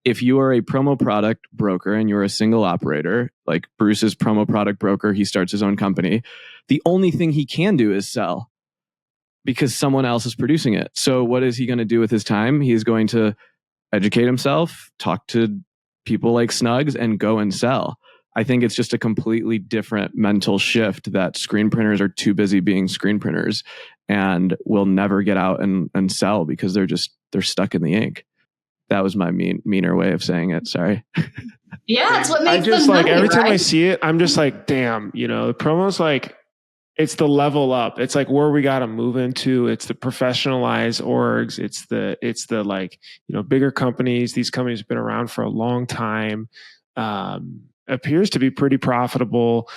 If you are a promo product broker and you're a single operator, like Bruce's promo product broker, he starts his own company. The only thing he can do is sell, because someone else is producing it. So what is he going to do with his time? He is going to educate himself, talk to people like Snugz, and go and sell. I think it's just a completely different mental shift that screen printers are too busy being screen printers and will never get out and sell because they're stuck in the ink. That was my meaner way of saying it. Sorry. Yeah, it's what makes them money, every time right? I see it, I'm just like, damn, the promo's it's the level up. It's where we got to move into. It's the professionalized orgs. It's the bigger companies. These companies have been around for a long time. Appears to be pretty profitable.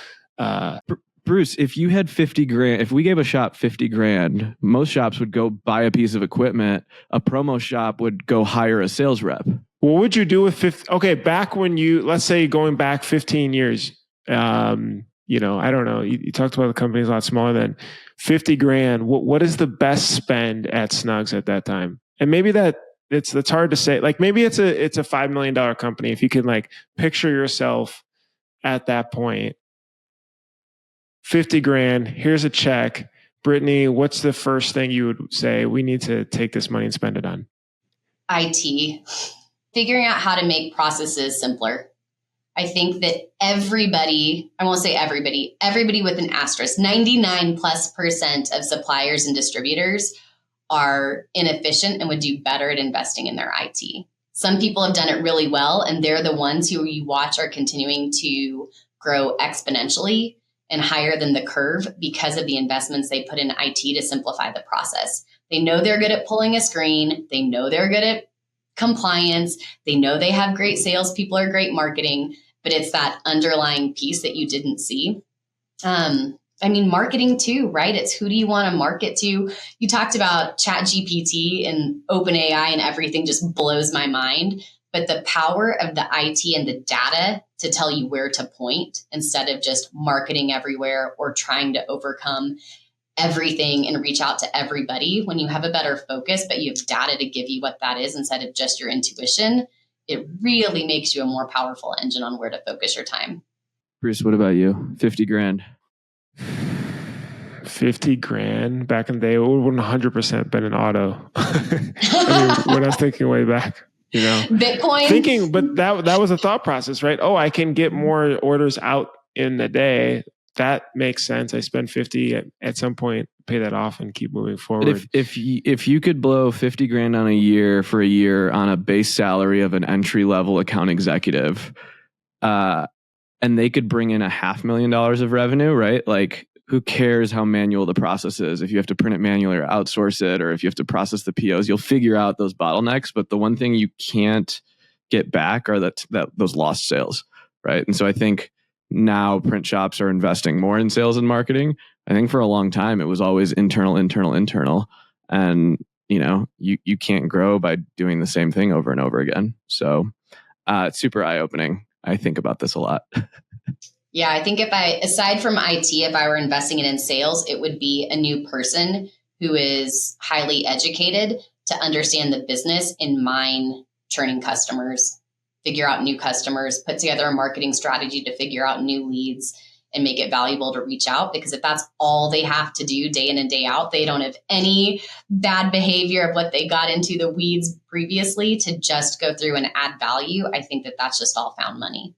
Bruce, if you had 50 grand, if we gave a shop 50 grand, most shops would go buy a piece of equipment. A promo shop would go hire a sales rep. What would you do with 50? Okay, back when let's say going back 15 years, I don't know. You talked about the companies a lot smaller than 50 grand. What is the best spend at Snugz at that time? And maybe it's hard to say. Maybe it's a $5 million company. If you can picture yourself at that point, 50 grand, here's a check. Brittany, what's the first thing you would say? We need to take this money and spend it on? IT. Figuring out how to make processes simpler. I think that everybody, I won't say everybody with an asterisk, 99+% of suppliers and distributors are inefficient and would do better at investing in their IT. Some people have done it really well, and they're the ones who you watch are continuing to grow exponentially and higher than the curve because of the investments they put in IT to simplify the process. They know they're good at pulling a screen. They know they're good at compliance. They know they have great salespeople or great marketing, but it's that underlying piece that you didn't see. Marketing too, right? It's who do you want to market to? You talked about ChatGPT and OpenAI, and everything just blows my mind. but the power of the IT and the data to tell you where to point instead of just marketing everywhere or trying to overcome everything and reach out to everybody. When you have a better focus, but you have data to give you what that is instead of just your intuition, it really makes you a more powerful engine on where to focus your time. Bruce, what about you? 50 grand. 50 grand back in the day, it would 100% been an auto. I mean, when I was thinking way back, Bitcoin. But that was a thought process, right? Oh, I can get more orders out in the day. That makes sense. I spend 50 at some point, pay that off and keep moving forward. But if you could blow 50 grand on a year for a year on a base salary of an entry level account executive, and they could bring in $500,000 of revenue, right? Like, who cares how manual the process is? If you have to print it manually or outsource it, or if you have to process the POs, you'll figure out those bottlenecks. But the one thing you can't get back are that those lost sales, right? And so I think now print shops are investing more in sales and marketing. I think for a long time it was always internal, and you can't grow by doing the same thing over and over again. So it's super eye-opening. I think about this a lot. Yeah, I think aside from IT, if I were investing it in sales, it would be a new person who is highly educated to understand the business and mine churning customers, figure out new customers, put together a marketing strategy to figure out new leads and make it valuable to reach out. Because if that's all they have to do day in and day out, they don't have any bad behavior of what they got into the weeds previously to just go through and add value. I think that that's just all found money.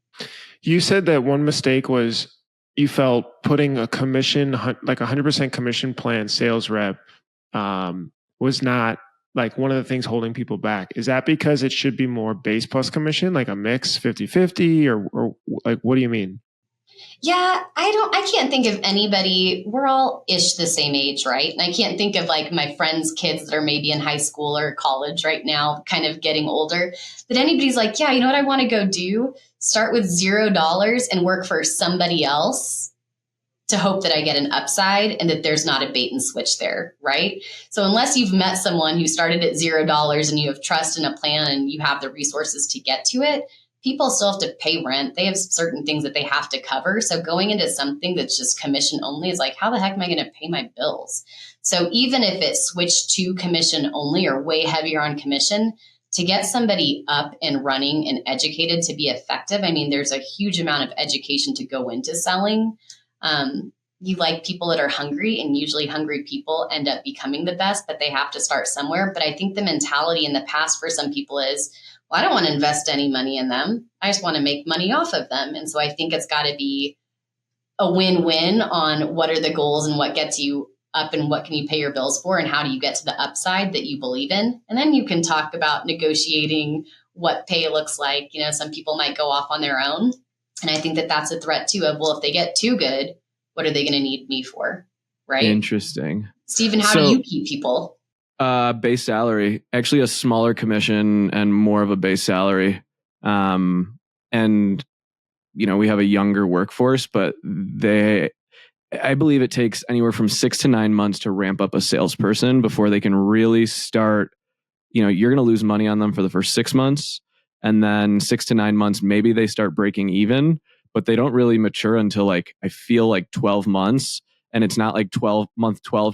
You said that one mistake was you felt putting a commission, like 100% commission plan sales rep was not like one of the things holding people back. Is that because it should be more base plus commission, like a mix 50-50 or like, what do you mean? Yeah, I can't think of anybody. We're all ish the same age, right? And I can't think of like my friends' kids that are maybe in high school or college right now, kind of getting older. But anybody's like, yeah, you know what I want to go do? Start with $0 and work for somebody else to hope that I get an upside and that there's not a bait and switch there, right? So unless you've met someone who started at $0 and you have trust in a plan and you have the resources to get to it, people still have to pay rent. They have certain things that they have to cover. So going into something that's just commission only is like, how the heck am I going to pay my bills? So even if it switched to commission only or way heavier on commission, to get somebody up and running and educated to be effective, I mean, there's a huge amount of education to go into selling. You like people that are hungry, and usually hungry people end up becoming the best, but they have to start somewhere. But I think the mentality in the past for some people is, well, I don't want to invest any money in them. I just want to make money off of them. And so I think it's got to be a win-win on what are the goals and what gets you up and what can you pay your bills for and how do you get to the upside that you believe in. And then you can talk about negotiating what pay looks like. You know, some people might go off on their own. And I think that that's a threat too of, well, if they get too good, what are they going to need me for? Right. Interesting. Stephen, how do you keep people? Base salary, actually a smaller commission and more of a base salary. And, we have a younger workforce, but I believe it takes anywhere from 6 to 9 months to ramp up a salesperson before they can really start. You're going to lose money on them for the first 6 months, and then 6 to 9 months, maybe they start breaking even, but they don't really mature until I feel like 12 months. And it's not like 12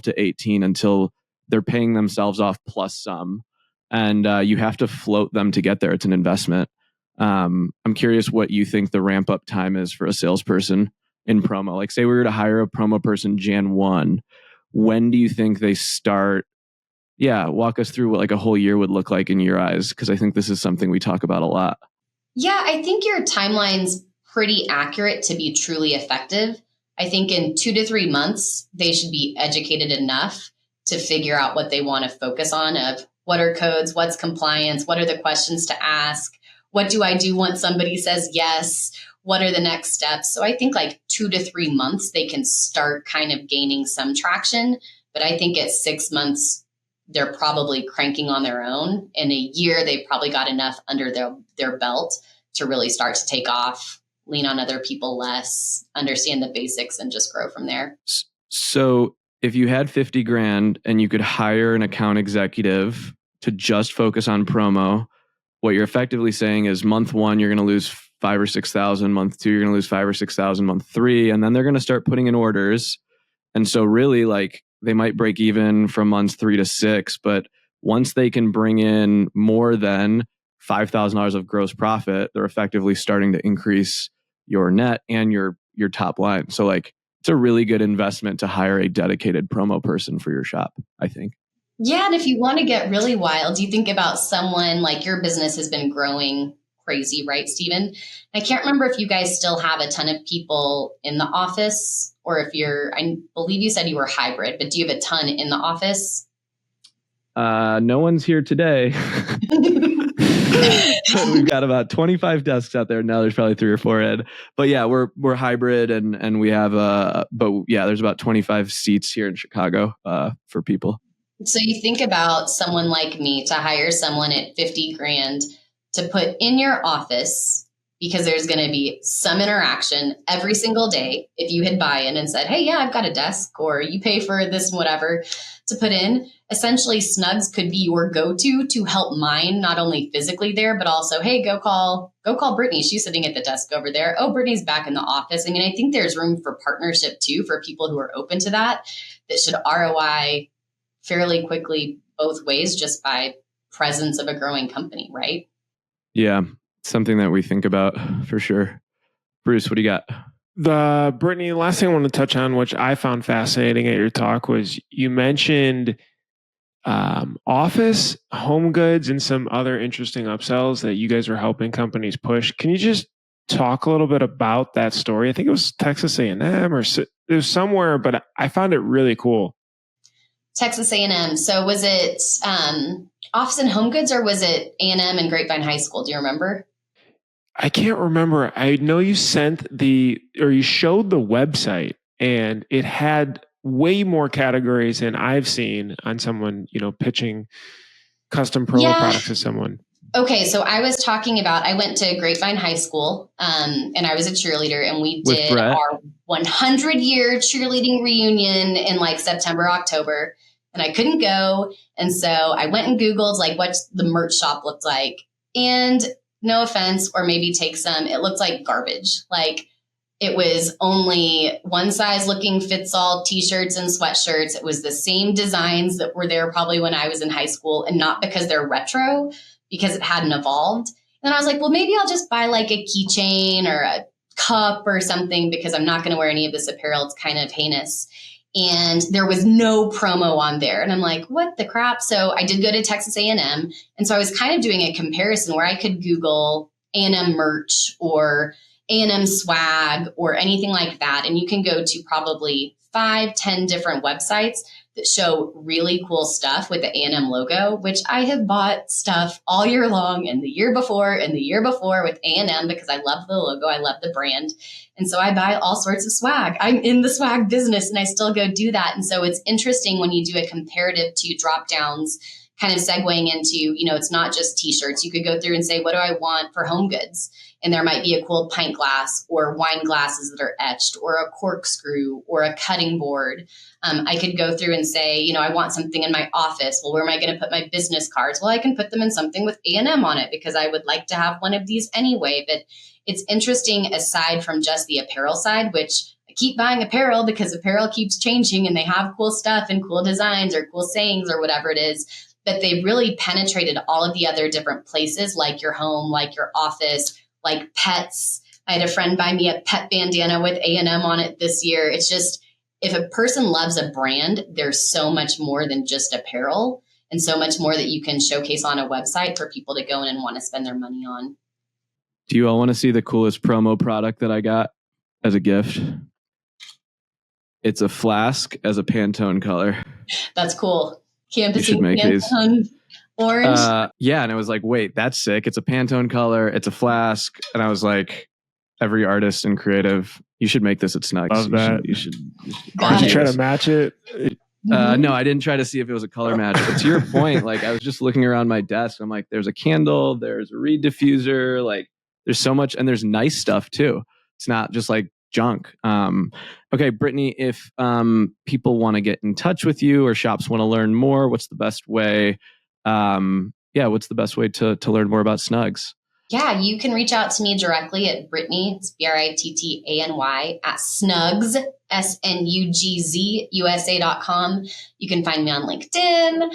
to 18 until they're paying themselves off plus some. And you have to float them to get there. It's an investment. I'm curious what you think the ramp up time is for a salesperson in promo. Like, say we were to hire a promo person Jan 1, when do you think they start? Yeah, walk us through what like a whole year would look like in your eyes, because I think this is something we talk about a lot. Yeah, I think your timeline's pretty accurate to be truly effective. I think in 2 to 3 months, they should be educated enough to figure out what they want to focus on of what are codes, what's compliance, what are the questions to ask, what do I do once somebody says yes, what are the next steps? So I think like 2 to 3 months, they can start kind of gaining some traction. But I think at 6 months, they're probably cranking on their own. In a year, they probably got enough under their belt to really start to take off, lean on other people less, understand the basics, and just grow from there. So if you had 50 grand and you could hire an account executive to just focus on promo, what you're effectively saying is month one, you're going to lose 5,000 or 6,000. Month two, you're going to lose 5,000 or 6,000. Month three, and then they're going to start putting in orders. And so really, like, they might break even from months 3 to 6, but once they can bring in more than $5,000 of gross profit, they're effectively starting to increase your net and your top line. So like, it's a really good investment to hire a dedicated promo person for your shop, I think. Yeah. And if you want to get really wild, you think about someone like your business has been growing crazy, right, Stephen? I can't remember if you guys still have a ton of people in the office or if I believe you said you were hybrid, but do you have a ton in the office? No one's here today. We've got about 25 desks out there. Now there's probably 3 or 4 in. But yeah, we're hybrid and we have there's about 25 seats here in Chicago for people. So you think about someone like me to hire someone at 50 grand to put in your office, because there's going to be some interaction every single day. If you had buy-in and said, hey, yeah, I've got a desk, or you pay for this, whatever, to put in, essentially Snugz could be your go-to to help mine, not only physically there, but also, hey, go call Brittany. She's sitting at the desk over there. Oh, Brittany's back in the office. I mean, I think there's room for partnership too, for people who are open to that should ROI fairly quickly both ways just by presence of a growing company, right? Yeah, something that we think about for sure. Bruce, what do you got? Brittany, the last thing I want to touch on, which I found fascinating at your talk, was you mentioned office, home goods, and some other interesting upsells that you guys are helping companies push. Can you just talk a little bit about that story? I think it was Texas A&M or it was somewhere, but I found it really cool. Texas A&M. So was it office and home goods, or was it A&M and Grapevine High School? Do you remember? I can't remember. I know you you showed the website, and it had way more categories than I've seen on someone, pitching custom promo products to someone. Okay, so I was talking about, I went to Grapevine High School, and I was a cheerleader, and we did our 100-year cheerleading reunion in like September, October, and I couldn't go. And so I went and Googled like what the merch shop looked like. And no offense, or maybe take some, it looked like garbage. Like it was only one size looking fits all t-shirts and sweatshirts. It was the same designs that were there probably when I was in high school, and not because they're retro, because it hadn't evolved. And I was like, well, maybe I'll just buy like a keychain or a cup or something, because I'm not going to wear any of this apparel. It's kind of heinous. And there was no promo on there. And I'm like, what the crap? So I did go to Texas A&M. And so I was kind of doing a comparison where I could Google A&M merch or A&M swag or anything like that. And you can go to probably 5-10 different websites that show really cool stuff with the A&M logo, which I have bought stuff all year long and the year before with A&M, because I love the logo. I love the brand. And so I buy all sorts of swag. I'm in the swag business and I still go do that. And so it's interesting when you do a comparative to drop downs, kind of segueing into, it's not just t-shirts. You could go through and say, what do I want for home goods? And there might be a cool pint glass or wine glasses that are etched, or a corkscrew or a cutting board. I could go through and say, I want something in my office. Well, where am I going to put my business cards? Well, I can put them in something with A&M on it, because I would like to have one of these anyway. But it's interesting, aside from just the apparel side, which I keep buying apparel because apparel keeps changing and they have cool stuff and cool designs or cool sayings or whatever it is. But they really penetrated all of the other different places, like your home, like your office, like pets. I had a friend buy me a pet bandana with A&M on it this year. It's just, if a person loves a brand, there's so much more than just apparel, and so much more that you can showcase on a website for people to go in and want to spend their money on. Do you all want to see the coolest promo product that I got as a gift? It's a flask as a Pantone color. That's cool. You should make Pantone these. Orange. Yeah, and I was like, wait, that's sick. It's a Pantone color. It's a flask. And I was like, every artist and creative, you should make this at Snugz. Love that. You should Did you try to match it? No, I didn't try to see if it was a color match. But to your point, like I was just looking around my desk. I'm like, there's a candle, there's a reed diffuser, like there's so much, and there's nice stuff too. It's not just like junk. Okay, Brittany, if people want to get in touch with you or shops want to learn more, what's the best way? what's the best way to learn more about Snugz? Yeah, you can reach out to me directly at Brittany, it's Brittany at Snugz, SNUGZ, USA.com. You can find me on LinkedIn.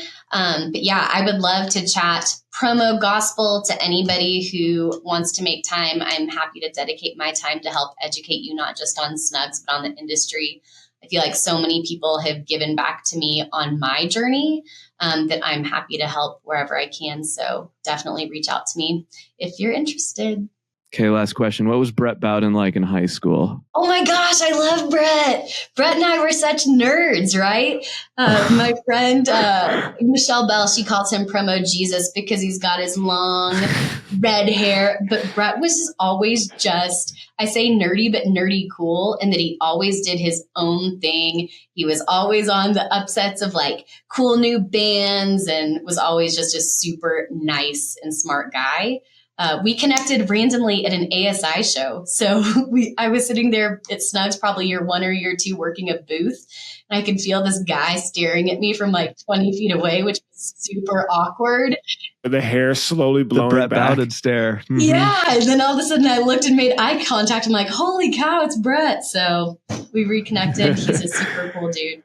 But yeah, I would love to chat promo gospel to anybody who wants to make time. I'm happy to dedicate my time to help educate you, not just on Snugz, but on the industry. I feel like so many people have given back to me on my journey that I'm happy to help wherever I can. So definitely reach out to me if you're interested. Okay, last question. What was Brett Bowden like in high school? Oh my gosh, I love Brett. Brett and I were such nerds, right? My friend Michelle Bell, she calls him Promo Jesus because he's got his long red hair. But Brett was always just, I say nerdy, but nerdy cool, and that he always did his own thing. He was always on the upsets of like cool new bands and was always just a super nice and smart guy. We connected randomly at an ASI show. So I was sitting there at Snugz, probably year 1 or year 2, working a booth. And I could feel this guy staring at me from like 20 feet away, which was super awkward. The hair slowly blowing the Brett back. Bowden stare. Mm-hmm. Yeah. And then all of a sudden I looked and made eye contact. I'm like, holy cow, it's Brett. So we reconnected. He's a super cool dude.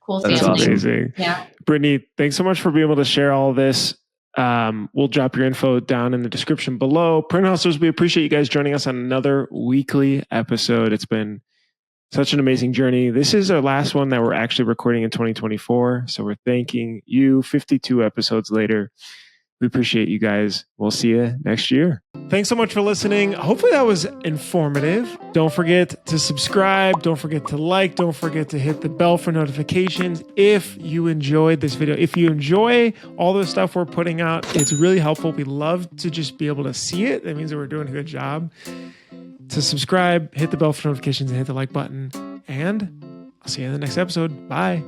Cool family. That's amazing. Yeah. Brittany, thanks so much for being able to share all of this. We'll drop your info down in the description below. Print Hustlers, we appreciate you guys joining us on another weekly episode. It's been such an amazing journey. This is our last one that we're actually recording in 2024. So we're thanking you 52 episodes later. We appreciate you guys. We'll see you next year. Thanks so much for listening. Hopefully that was informative. Don't forget to subscribe. Don't forget to like. Don't forget to hit the bell for notifications if you enjoyed this video. If you enjoy all the stuff we're putting out, it's really helpful. We love to just be able to see it. That means that we're doing a good job. To subscribe, hit the bell for notifications, and hit the like button. And I'll see you in the next episode. Bye.